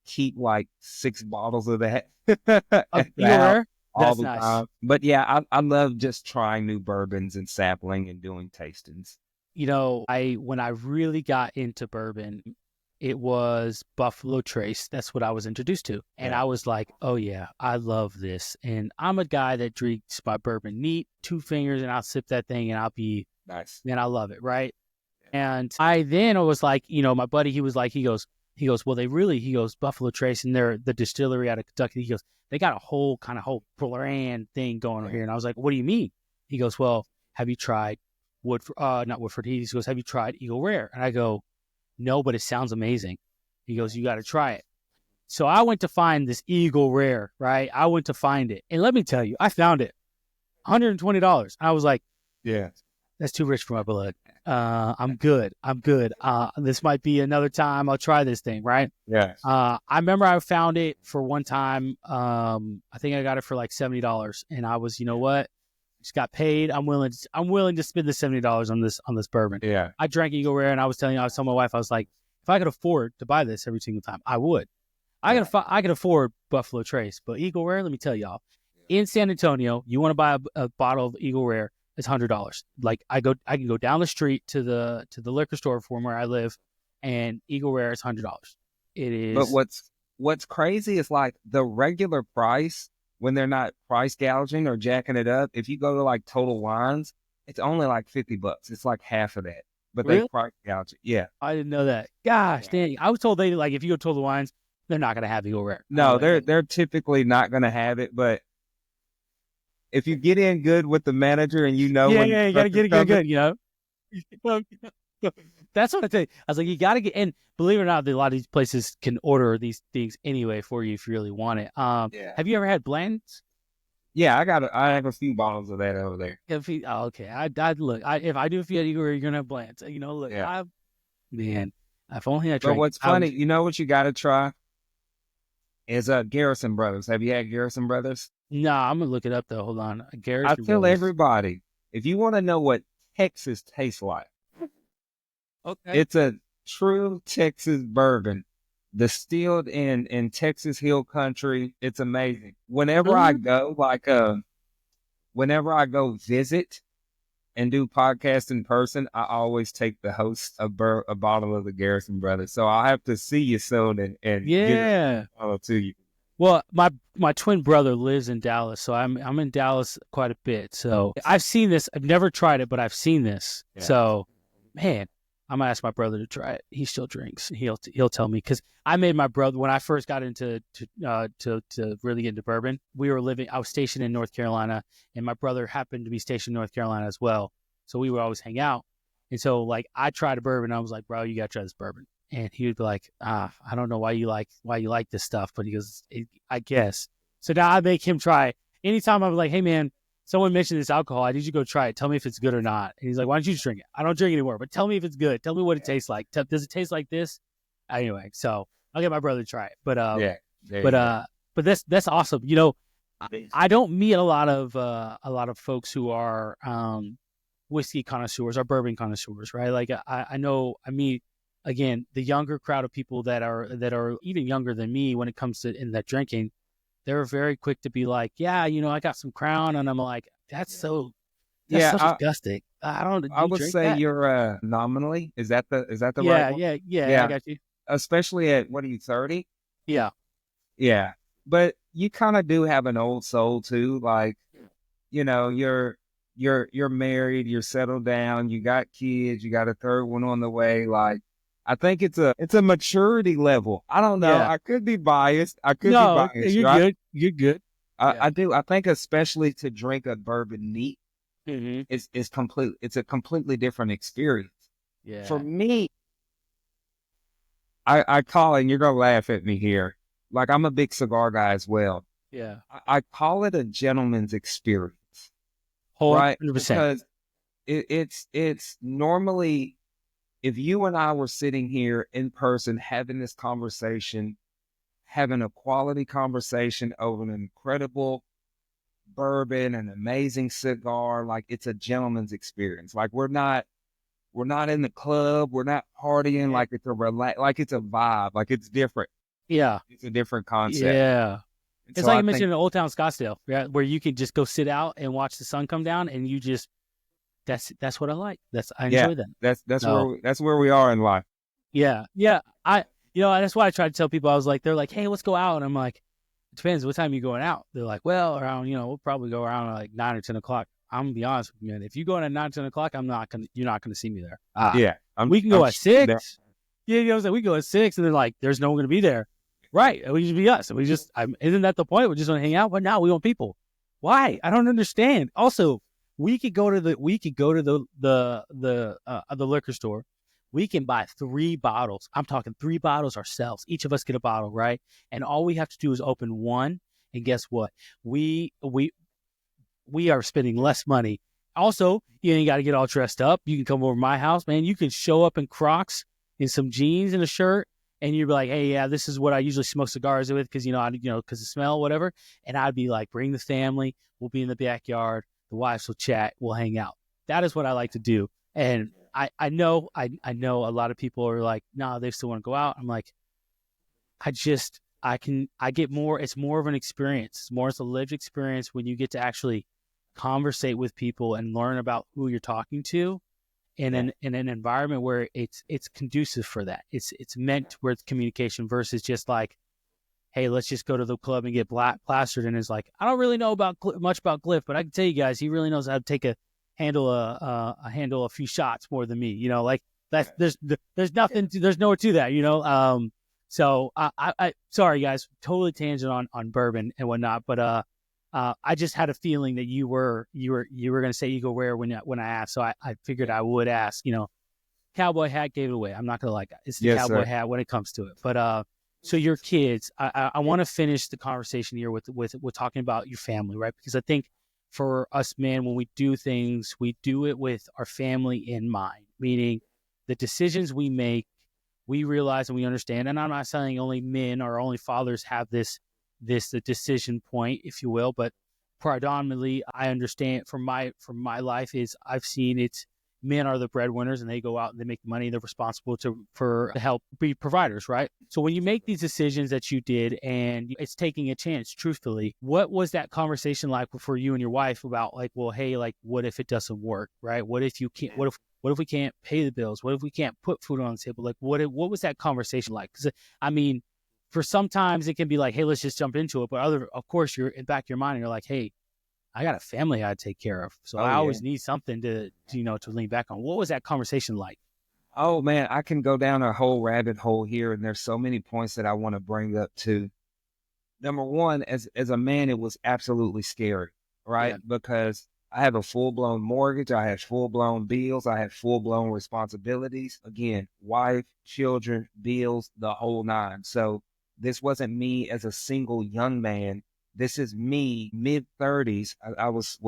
keep like 6 bottles of that. That's nice. Time. But yeah, I love just trying new bourbons and sampling and doing tastings. You know, when I really got into bourbon, it was Buffalo Trace. That's what I was introduced to. And I was like, oh yeah, I love this. And I'm a guy that drinks my bourbon neat, 2 fingers, and I'll sip that thing and I'll be nice. Man, I love it, right? And I then was like, you know, my buddy, he goes, well, he goes, Buffalo Trace, and they're the distillery out of Kentucky. He goes, they got a whole brand thing going on here. And I was like, what do you mean? He goes, well, have you tried not Woodford? He goes, have you tried Eagle Rare? And I go, no, but it sounds amazing. He goes, you got to try it. So I went to find this Eagle Rare, right? I went to find it. And let me tell you, I found it. $120. I was like, yeah, that's too rich for my blood. I'm good. This might be another time I'll try this thing, right? Yeah. I remember I found it for one time. I think I got it for like $70, and I was, you know what? Just got paid. I'm willing to spend the $70 on this bourbon. Yeah. I drank Eagle Rare, and I was telling my wife, I was like, if I could afford to buy this every single time, I would. I could afford Buffalo Trace, but Eagle Rare, let me tell y'all, in San Antonio, you want to buy a bottle of Eagle Rare, it's $100. Like I can go down the street to the liquor store from where I live, and Eagle Rare is $100. It is. But what's crazy is like the regular price when they're not price gouging or jacking it up. If you go to like Total Wines, it's only like $50. It's like half of that, but really? They price gouge it. Yeah, I didn't know that. Gosh, dang! I was told if you go to Total Wines, they're not gonna have Eagle Rare. No, they're typically not gonna have it, but if you get in good with the manager and you know, you gotta get it good, you know. That's what I think. I was like, you gotta get in. Believe it or not, a lot of these places can order these things anyway for you if you really want it. Have you ever had blends? Yeah, I have a few bottles of that over there. Okay. I'd look. If I do a Fiat Eagle Rare, you're gonna have blends. You know, look, yeah. Man, If only I But drank. what's funny, you know what you got to try is Garrison Brothers. Have you had Garrison Brothers? Nah, I'm gonna look it up though. Hold on, I Garrison tell Brothers. everybody, if you want to know what Texas tastes like, Okay. it's a true Texas bourbon distilled in Texas Hill Country. It's amazing. Whenever I go, whenever I go visit and do podcasts in person, I always take the host a bottle of the Garrison Brothers. So I'll have to see you soon and get a bottle to you. Well, my twin brother lives in Dallas, so I'm in Dallas quite a bit. So I've seen this. I've never tried it, but I've seen this. Yeah. So, man, I'm gonna ask my brother to try it. He still drinks. He'll tell me, because I made my brother, when I first got into to really get into bourbon. I was stationed in North Carolina, and my brother happened to be stationed in North Carolina as well. So we would always hang out. And so like I tried a bourbon. I was like, bro, you gotta try this bourbon. And he would be like, I don't know why you like this stuff, but he goes, I guess. So now I make him try. Anytime I'm like, hey man, someone mentioned this alcohol, I need you to go try it. Tell me if it's good or not. And he's like, why don't you just drink it? I don't drink anymore, but tell me if it's good. Tell me what it tastes like. Does it taste like this? Anyway, so I'll get my brother to try it. But but that's awesome. You know, I don't meet a lot of folks who are whiskey connoisseurs or bourbon connoisseurs, right? Like I know I meet, again, the younger crowd of people that are even younger than me when it comes to in that drinking. They're very quick to be like, yeah, you know, I got some Crown, and I'm like, that's so disgusting. I would say that? You're nominally. Is that the right one? Yeah, I got you. Especially at, what are you, 30? Yeah. Yeah. But you kind of do have an old soul too. Like, you know, you're married, you're settled down, you got kids, you got a third one on the way. Like, I think it's a maturity level. I don't know. Yeah. I could be biased. You're good. You're good. I do. I think especially to drink a bourbon neat, it's a completely different experience. Yeah. For me, I call it, and you're gonna laugh at me here, like I'm a big cigar guy as well. Yeah. I call it a gentleman's experience. 100%. Right? Because it's normally, if you and I were sitting here in person having this conversation, having a quality conversation over an incredible bourbon, an amazing cigar, like it's a gentleman's experience. Like we're not in the club, we're not partying, like it's like it's a vibe, like it's different. Yeah. It's a different concept. Yeah. It's like I mentioned in Old Town Scottsdale, right? Where you can just go sit out and watch the sun come down, and you just, that's what I like. I enjoy that. That's where we are in life. Yeah. That's why I try to tell people. I was like, they're like, hey, let's go out, and I'm like, it depends what time you going out. They're like, well, around, we'll probably go around like 9 or 10 o'clock. I'm gonna be honest with you, man. If you go in at 9, 10 o'clock, you're not gonna see me there. We can go at 6. Yeah, what I'm saying? We go at 6, and then like, there's no one gonna be there. Right. It would just be us. Isn't that the point? We're just going to hang out, but now we want people. Why? I don't understand. Also, we could go to the liquor store. We can buy 3 bottles. I'm talking 3 bottles ourselves. Each of us get a bottle, right? And all we have to do is open one. And guess what? We are spending less money. Also, you ain't got to get all dressed up. You can come over to my house, man. You can show up in Crocs, in some jeans and a shirt. And you'd be like, hey, yeah, this is what I usually smoke cigars with because, because the smell, whatever. And I'd be like, bring the family. We'll be in the backyard. The wives will chat. We'll hang out. That is what I like to do. And I know a lot of people are like, no, they still want to go out. I'm like, I get more. It's more of an experience. It's a lived experience when you get to actually conversate with people and learn about who you're talking to. In an environment where it's conducive for that. It's meant where it's communication versus just like, hey, let's just go to the club and get plastered. And it's like, I don't really know much about Cliff, but I can tell you guys, he really knows how to handle a few shots more than me. Like that's there's nowhere to that. So I sorry guys, totally tangent on bourbon and whatnot, but I just had a feeling that you were going to say Eagle Rare when I asked, so I figured I would ask. Cowboy hat gave it away. I'm not going to lie, guys. It's the cowboy hat when it comes to it. But so your kids, I want to finish the conversation here with talking about your family, right? Because I think for us, man, when we do things, we do it with our family in mind. Meaning, the decisions we make, we realize and we understand, and I'm not saying only men or only fathers have this decision point, if you will, but predominantly I understand from my life is I've seen it's men are the breadwinners and they go out and they make money. They're responsible to help be providers, right? So when you make these decisions that you did and it's taking a chance, truthfully, what was that conversation like for you and your wife about like, well, hey, like what if it doesn't work, right? What if you can't, what if we can't pay the bills? What if we can't put food on the table? Like what was that conversation like? Because I mean, for sometimes it can be like, hey, let's just jump into it. But of course, you're in the back of your mind and you're like, hey, I got a family I take care of. So I always need something to lean back on. What was that conversation like? Oh man, I can go down a whole rabbit hole here, and there's so many points that I want to bring up too. Number one, as a man, it was absolutely scary, right? Yeah. Because I have a full-blown mortgage, I have full-blown bills, I have full-blown responsibilities. Again, wife, children, bills, the whole nine. So this wasn't me as a single young man. This is me, mid-30s. I was,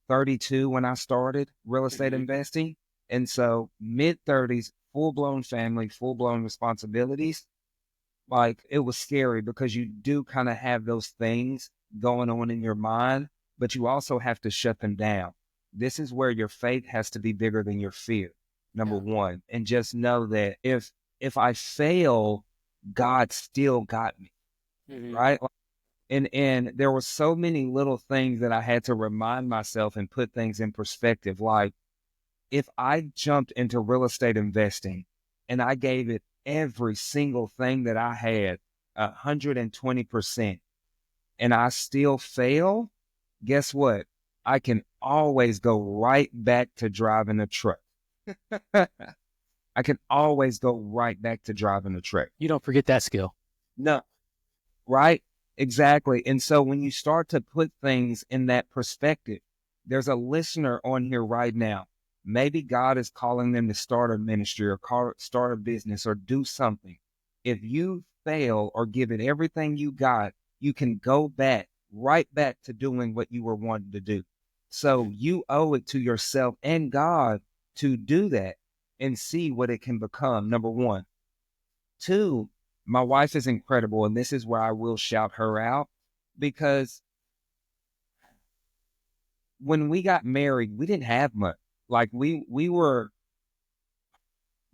32 when I started real estate investing. And so mid-30s, full-blown family, full-blown responsibilities. Like, it was scary because you do kind of have those things going on in your mind, but you also have to shut them down. This is where your faith has to be bigger than your fear, number one. And just know that if I fail, God still got me, right? And there were so many little things that I had to remind myself and put things in perspective. Like, if I jumped into real estate investing and I gave it every single thing that I had, 120%, and I still fail, guess what? I can always go right back to driving a truck. I can always go right back to driving a truck. You don't forget that skill. No, right? Exactly. And so when you start to put things in that perspective, there's a listener on here right now. Maybe God is calling them to start a ministry or start a business or do something. If you fail or give it everything you got, you can go back, right back to doing what you were wanting to do. So you owe it to yourself and God to do that and see what it can become, number one. Two, my wife is incredible, and this is where I will shout her out, because when we got married, we didn't have much. Like, we were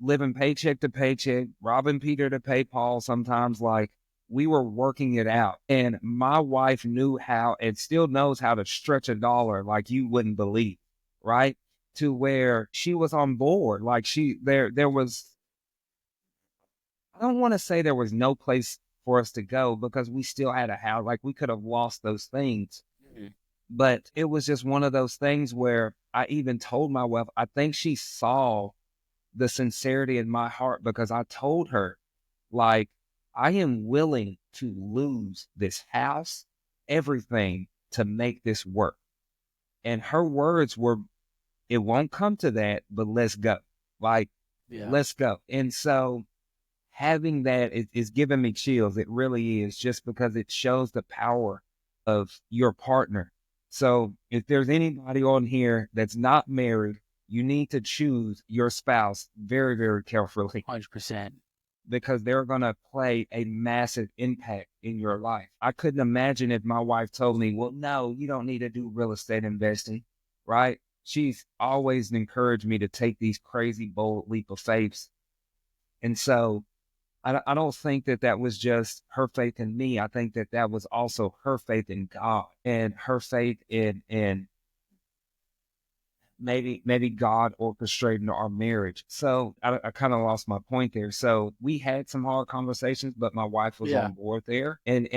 living paycheck to paycheck, robbing Peter to pay Paul sometimes. Like, we were working it out. And my wife knew how, and still knows how to stretch a dollar like you wouldn't believe, right? To where she was on board. Like, there was, I don't want to say there was no place for us to go, because we still had a house. Like, we could have lost those things. But it was just one of those things where I even told my wife, I think she saw the sincerity in my heart, because I told her, like, I am willing to lose this house, everything, to make this work. And her words were, it won't come to that, but let's go. Like, let's go. And so having that is giving me chills. It really is, just because it shows the power of your partner. So if there's anybody on here that's not married, you need to choose your spouse very, very carefully. 100%. Because they're going to play a massive impact in your life. I couldn't imagine if my wife told me, well, no, you don't need to do real estate investing, right? She's always encouraged me to take these crazy, bold leap of faith. And so I don't think that was just her faith in me. I think that was also her faith in God, and her faith in maybe God orchestrating our marriage. So I kind of lost my point there. So we had some hard conversations, but my wife was on board there, and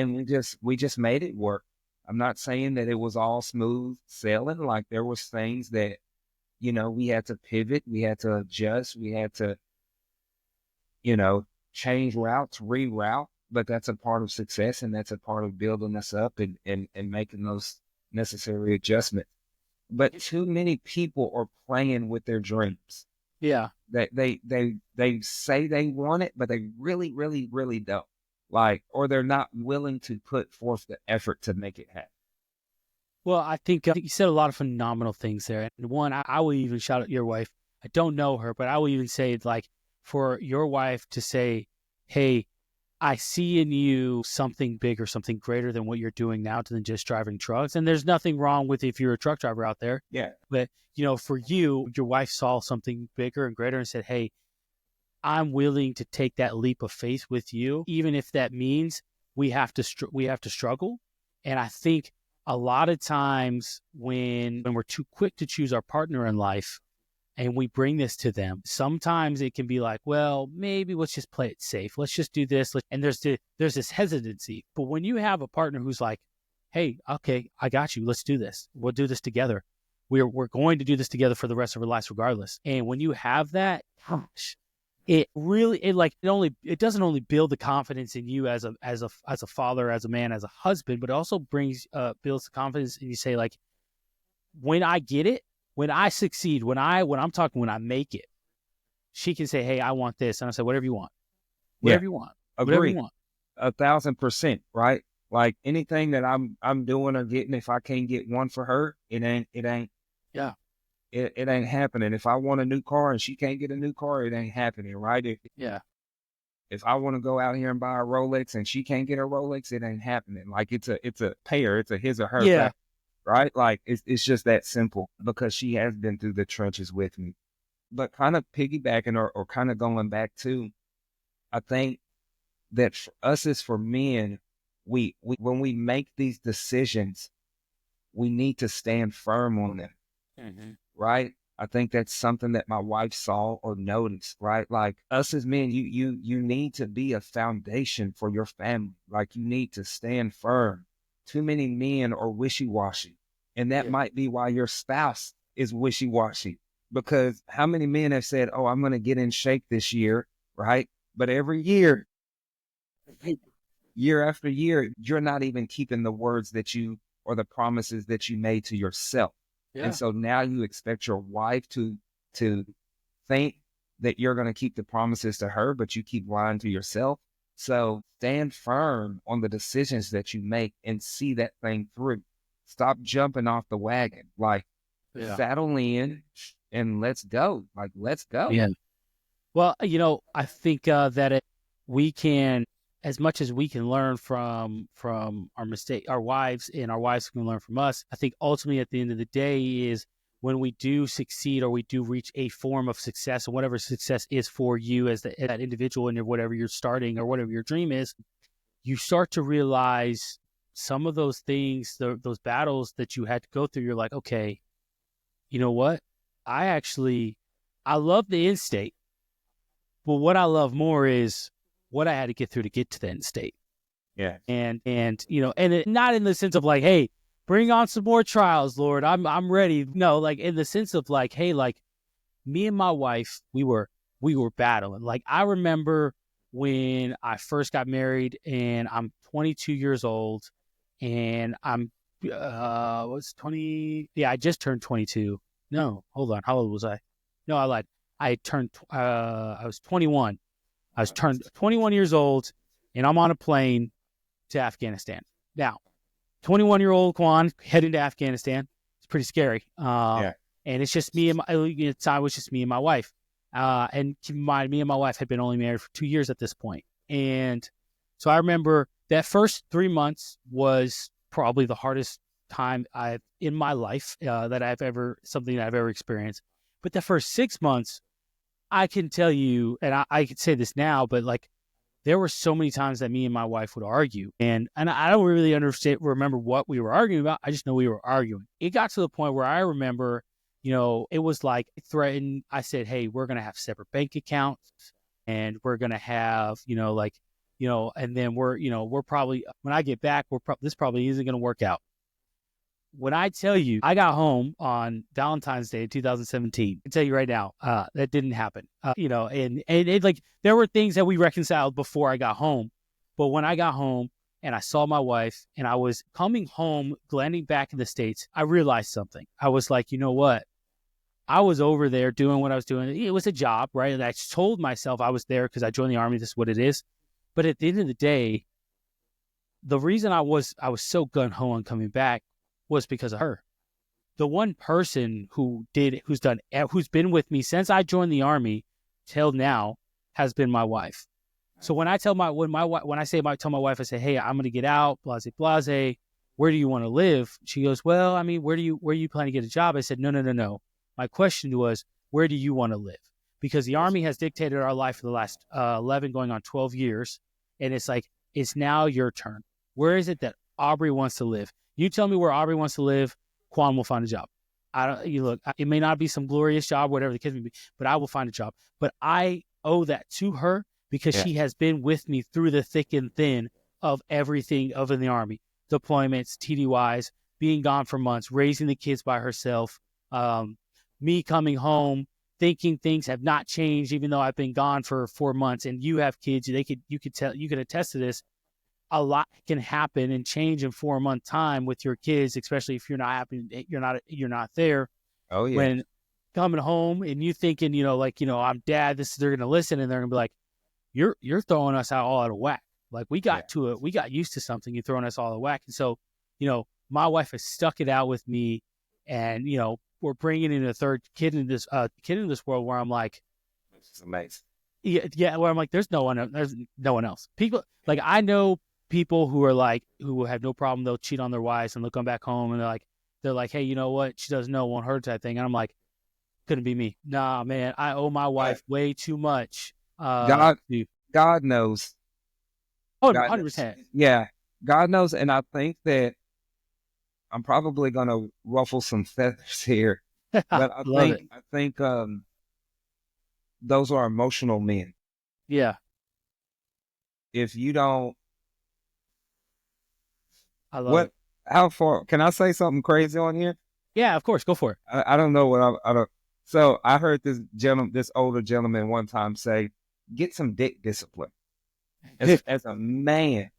we just made it work. I'm not saying that it was all smooth sailing. Like, there was things that, we had to pivot, we had to adjust, we had to, change routes, reroute, but that's a part of success, and that's a part of building us up and making those necessary adjustments. But too many people are playing with their dreams. Yeah. They say they want it, but they really, really, really don't. Like, or they're not willing to put forth the effort to make it happen. Well, I think you said a lot of phenomenal things there. And one, I will even shout out your wife. I don't know her, but I will even say, like, for your wife to say, hey, I see in you something bigger, something greater than what you're doing now than just driving trucks. And there's nothing wrong with if you're a truck driver out there. Yeah. But, for you, your wife saw something bigger and greater and said, hey, I'm willing to take that leap of faith with you, even if that means we have to struggle. And I think a lot of times when we're too quick to choose our partner in life and we bring this to them, sometimes it can be like, well, maybe let's just play it safe. Let's just do this. And there's this hesitancy. But when you have a partner who's like, hey, okay, I got you. Let's do this. We'll do this together. We're going to do this together for the rest of our lives regardless. And when you have that, gosh, it doesn't only build the confidence in you as a father, as a man, as a husband, but it also builds the confidence. And you say, like, when I get it, when I succeed, when I make it, she can say, hey, I want this. And I say, whatever you want, whatever you want, whatever you want. 1,000%, right? Like anything that I'm doing or getting, if I can't get one for her, it ain't. Yeah. It ain't happening. If I want a new car and she can't get a new car, it ain't happening, right? If I want to go out here and buy a Rolex and she can't get a Rolex, it ain't happening. Like it's a pair, it's a his or her factor, right? Like it's just that simple because she has been through the trenches with me. But kind of piggybacking or kind of going back to, I think that for us as for men, we when we make these decisions, we need to stand firm on them. Mm-hmm. Right? I think that's something that my wife saw or noticed, right? Like us as men, you need to be a foundation for your family. Like you need to stand firm. Too many men are wishy-washy. And that might be why your spouse is wishy-washy. Because how many men have said, oh, I'm going to get in shape this year, right? But every year after year, you're not even keeping the words that you or the promises that you made to yourself. Yeah. And so now you expect your wife to think that you're going to keep the promises to her, but you keep lying to yourself. So stand firm on the decisions that you make and see that thing through. Stop jumping off the wagon. Like saddle in and let's go. Like, let's go. Yeah. Well, I think that we can, as much as we can learn from our mistake, our wives, and our wives can learn from us, I think ultimately at the end of the day is when we do succeed or we do reach a form of success, or whatever success is for you as that individual and whatever you're starting or whatever your dream is, you start to realize some of those things, those battles that you had to go through. You're like, okay, you know what? I love the end state, but what I love more is what I had to get through to get to the end state. Yeah. And not in the sense of like, hey, bring on some more trials, Lord. I'm ready. No, like in the sense of like, hey, like me and my wife, we were battling. Like I remember when I first got married and I'm 22 years old and I'm was 20. Yeah, I just turned 22. No, hold on. How old was I? No, I lied. I was 21. I was turned 21 years old, and I'm on a plane to Afghanistan. Now, 21-year-old Queon heading to Afghanistan. It's pretty scary. And it's just me and it was just me and my wife. And keep in mind, me and my wife had been only married for 2 years at this point. And so I remember that first 3 months was probably the hardest time in my life that I've ever experienced. But the first 6 months, I can tell you, and I could say this now, but like there were so many times that me and my wife would argue, and I don't really remember what we were arguing about. I just know we were arguing. It got to the point where I remember, it was like threatened. I said, hey, we're going to have separate bank accounts and we're going to have, and then we're probably, when I get back, this probably isn't going to work out. When I tell you, I got home on Valentine's Day 2017. I tell you right now, that didn't happen. And it, like there were things that we reconciled before I got home, but when I got home and I saw my wife and I was coming home, landing back in the States, I realized something. I was like, you know what? I was over there doing what I was doing. It was a job, right? And I told myself I was there because I joined the Army. This is what it is. But at the end of the day, the reason I was so gung-ho on coming back was because of her. The one person who's been with me since I joined the Army till now has been my wife. So when I tell my tell my wife, I say, hey, I'm going to get out, blase, blase. Where do you want to live? She goes, well, I mean, where are you planning to get a job? I said, no. My question was, where do you want to live? Because the Army has dictated our life for the last 11 going on 12 years. And it's like, it's now your turn. Where is it that Aubrey wants to live? You tell me where Aubrey wants to live, Queon will find a job. It may not be some glorious job, whatever the case may be, but I will find a job. But I owe that to her because she has been with me through the thick and thin of everything of in the Army. Deployments, TDYs, being gone for months, raising the kids by herself, me coming home, thinking things have not changed, even though I've been gone for 4 months. And you have kids, you could attest to this. A lot can happen and change in 4 month time with your kids, especially if you're not there. Oh yeah. When coming home and you thinking, I'm dad, they're going to listen and they're going to be like, you're throwing us all out of whack. Like we got used to something. You're throwing us all out of whack. And so, my wife has stuck it out with me, and, we're bringing in a third kid in this world where I'm like, it's amazing. Yeah. Where I'm like, there's no one else. People like, I know people who have no problem. They'll cheat on their wives and they'll come back home and they're like, hey, you know what? She doesn't know, won't hurt type thing. And I'm like, couldn't be me. Nah, man, I owe my wife way too much. God knows. Oh, 100%. Yeah, God knows. And I think that I'm probably going to ruffle some feathers here, but I think those are emotional men. Yeah. If you don't, I love it. How far, can I say something crazy on here? Yeah, of course. Go for it. I don't know what I don't. So I heard this older gentleman one time say, get some dick discipline. As a man,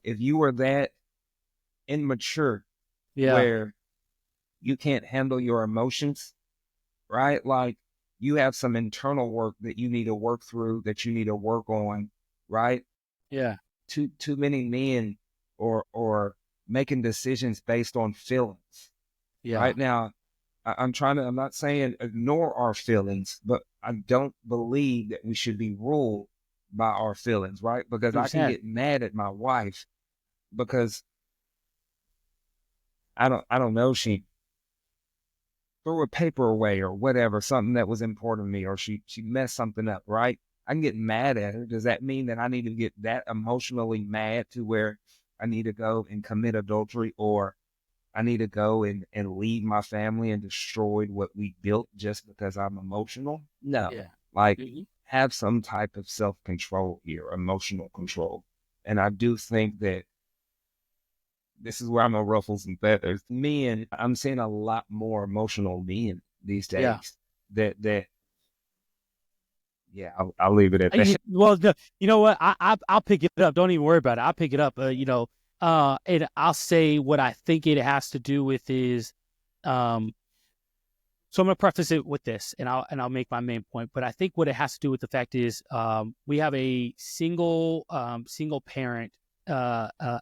if you were that immature, where you can't handle your emotions, right? Like you have some internal work that you need to work through, that you need to work on, right? Yeah. Too many men or making decisions based on feelings. Yeah. Right now, I'm not saying ignore our feelings, but I don't believe that we should be ruled by our feelings, right? Because 100%. I can get mad at my wife because I don't know, she threw a paper away or whatever, something that was important to me, or she messed something up, right? I can get mad at her. Does that mean that I need to get that emotionally mad to where I need to go and commit adultery, or I need to go and leave my family and destroy what we built just because I'm emotional? No. Yeah. Have some type of self-control here, emotional control. And I do think that this is where I'm going to ruffle some feathers. Men, I'm seeing a lot more emotional men these days. Yeah. I'll leave it at that. Well, you know what? I'll pick it up. Don't even worry about it. I'll pick it up. And I'll say what I think it has to do with is, so I'm going to preface it with this, and I'll make my main point. But I think what it has to do with the fact is, we have a single parent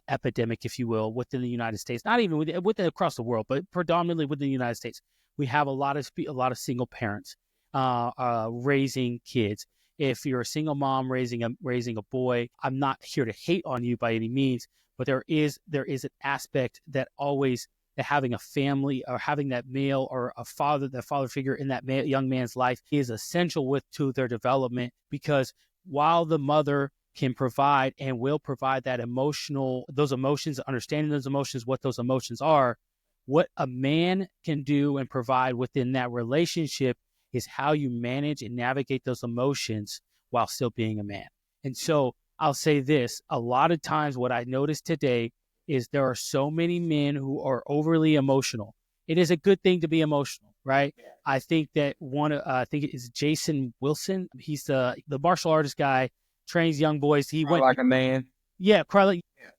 epidemic, if you will, within the United States. Not even within across the world, but predominantly within the United States. We have a lot of single parents raising kids. If you're a single mom raising a boy, I'm not here to hate on you by any means, but there is an aspect that always, that having a family or having that male or that father figure in that young man's life is essential to their development, because while the mother can provide and will provide those emotions, understanding those emotions, what those emotions are, what a man can do and provide within that relationship is how you manage and navigate those emotions while still being a man. And so I'll say this, a lot of times what I noticed today is there are so many men who are overly emotional. It is a good thing to be emotional, right? Yeah. I think that I think it is Jason Wilson. He's the martial artist guy, trains young boys. He went like a man. Yeah, Carly. Yeah.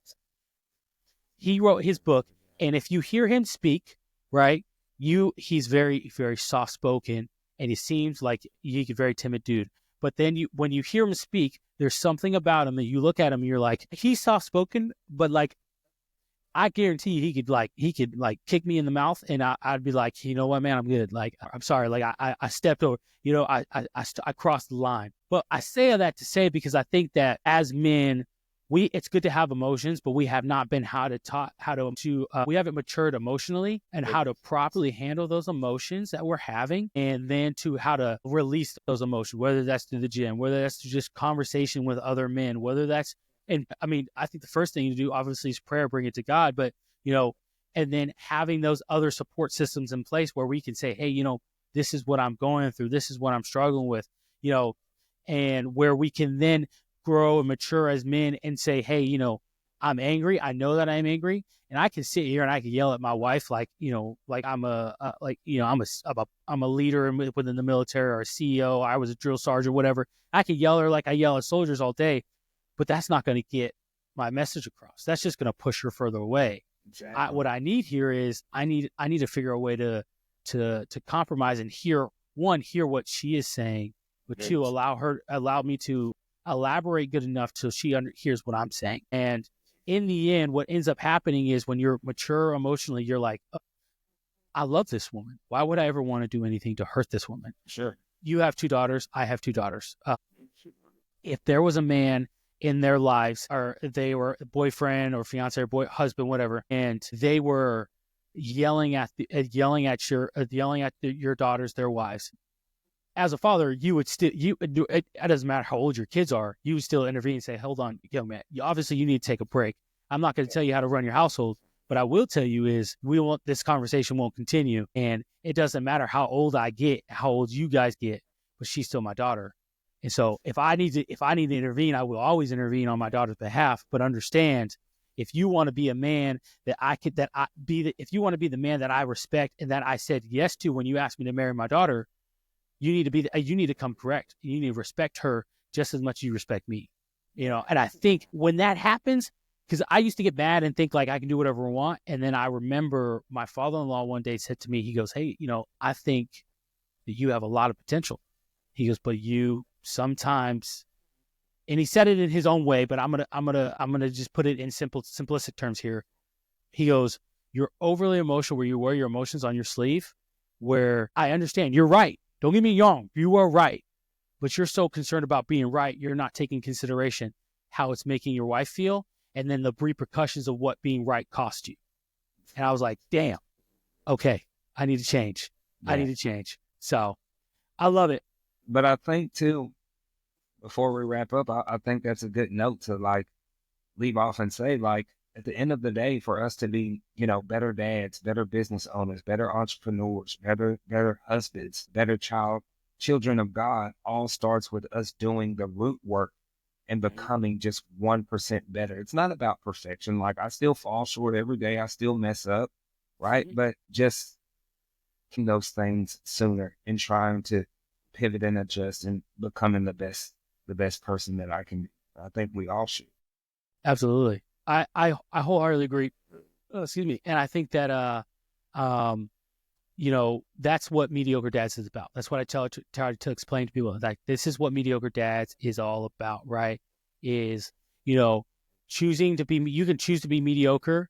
He wrote his book, and if you hear him speak, right, he's very, very soft spoken, and he seems like he's a very timid dude. But then when you hear him speak, there's something about him that you look at him and you're like, he's soft spoken, but like I guarantee he could kick me in the mouth, and I'd be like, you know what, man, I'm good. Like, I'm sorry. Like, I stepped over, I crossed the line. But I say all that to say, because I think that as men, it's good to have emotions, but we have not been we haven't matured emotionally and how to properly handle those emotions that we're having, and then to how to release those emotions, whether that's through the gym, whether that's through just conversation with other men, whether that's, and I mean, I think the first thing to do obviously is prayer, bring it to God, but, and then having those other support systems in place where we can say, hey, this is what I'm going through. This is what I'm struggling with, and where we can then grow and mature as men and say, hey, I'm angry. I know that I'm angry, and I can sit here and I can yell at my wife like I'm a leader within the military or a CEO. I was a drill sergeant, whatever. I can yell at her like I yell at soldiers all day, but that's not going to get my message across. That's just going to push her further away. Exactly. What I need here is I need to figure a way to compromise and hear what she is saying, but to allow me to elaborate good enough till she hears what I'm saying. And in the end, what ends up happening is when you're mature emotionally, you're like, oh, I love this woman. Why would I ever want to do anything to hurt this woman? Sure. You have 2 daughters. I have 2 daughters. If there was a man in their lives, or they were a boyfriend or fiance or husband, whatever, and they were yelling at your daughters, their wives, as a father, you would still, it doesn't matter how old your kids are, you would still intervene and say, hold on, young man, obviously you need to take a break. I'm not going to tell you how to run your household, but I will tell you is this conversation won't continue. And it doesn't matter how old I get, how old you guys get, but she's still my daughter. And so if I need to intervene, I will always intervene on my daughter's behalf, but understand, if you want to be a man if you want to be the man that I respect and that I said yes to when you asked me to marry my daughter, you need to come correct. You need to respect her just as much as you respect me, and I think when that happens, because I used to get mad and think like I can do whatever I want. And then I remember my father-in-law one day said to me, he goes, hey, I think that you have a lot of potential. He goes, but you sometimes, and he said it in his own way, but I'm gonna just put it in simplistic terms here. He goes, you're overly emotional where you wear your emotions on your sleeve, where I understand you're right. Don't get me wrong, you are right, but you're so concerned about being right, you're not taking consideration how it's making your wife feel, and then the repercussions of what being right cost you. And I was like, damn, okay, I need to change. Yeah. I need to change. So I love it. But I think too, before we wrap up, I think that's a good note to leave off and say, at the end of the day, for us to be, better dads, better business owners, better entrepreneurs, better husbands, better children of God, all starts with us doing the root work and becoming just 1% better. It's not about perfection. I still fall short every day. I still mess up, right? Mm-hmm. But just those things sooner and trying to pivot and adjust and becoming the best person that I can be. I think we all should. Absolutely. I wholeheartedly agree. Excuse me. And I think that, that's what Mediocre Dads is about. That's what I try to explain to people. Like, this is what Mediocre Dads is all about, right? Is, you can choose to be mediocre,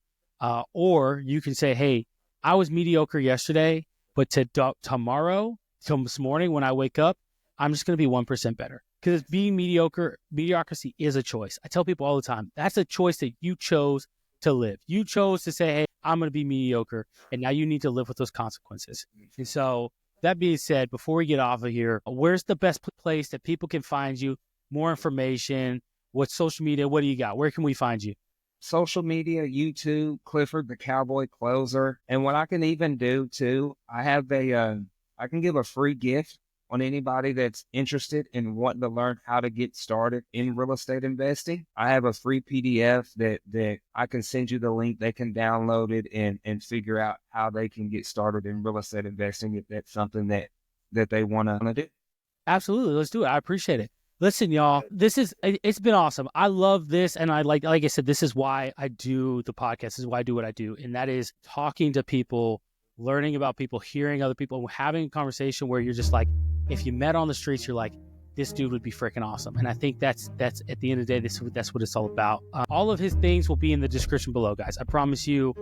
or you can say, hey, I was mediocre yesterday, but tomorrow, this morning when I wake up, I'm just going to be 1% better. Because being mediocrity is a choice. I tell people all the time, that's a choice that you chose to live. You chose to say, hey, I'm going to be mediocre, and now you need to live with those consequences. And so that being said, before we get off of here, where's the best place that people can find you? More information, what social media, what do you got? Where can we find you? Social media, YouTube, Clifford, the Cowboy Closer. And what I can even do too, I can give a free gift on anybody that's interested in wanting to learn how to get started in real estate investing. I have a free PDF that I can send you the link. They can download it and figure out how they can get started in real estate investing if that's something that they want to do. Absolutely. Let's do it. I appreciate it. Listen, y'all, it's been awesome. I love this. And like I said, this is why I do the podcast. This is why I do what I do. And that is talking to people, learning about people, hearing other people, having a conversation where you're just like, if you met on the streets, you're like, this dude would be freaking awesome. And I think that's at the end of the day, that's what it's all about. All of his things will be in the description below, guys. I promise you.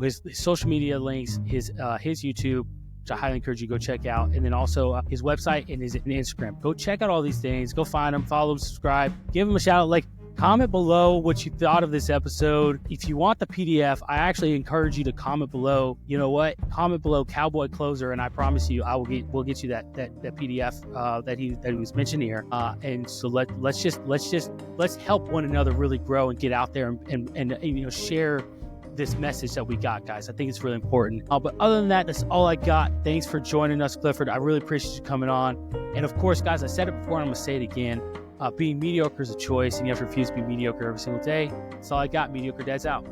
His social media links, his YouTube, which I highly encourage you to go check out, and then also his website and his Instagram. Go check out all these things. Go find him, follow him, subscribe, give him a shout out. Like, comment below what you thought of this episode. If you want the PDF, I actually encourage you to comment below. You know what? Comment below Cowboy Closer, and I promise you, we'll get you that PDF that he was mentioned here. And so let's help one another really grow and get out there and share this message that we got, guys. I think it's really important. But other than that, that's all I got. Thanks for joining us, Clifford. I really appreciate you coming on. And of course, guys, I said it before and I'm gonna say it again. Being mediocre is a choice, and you have to refuse to be mediocre every single day. That's all I got. Mediocre Dads out.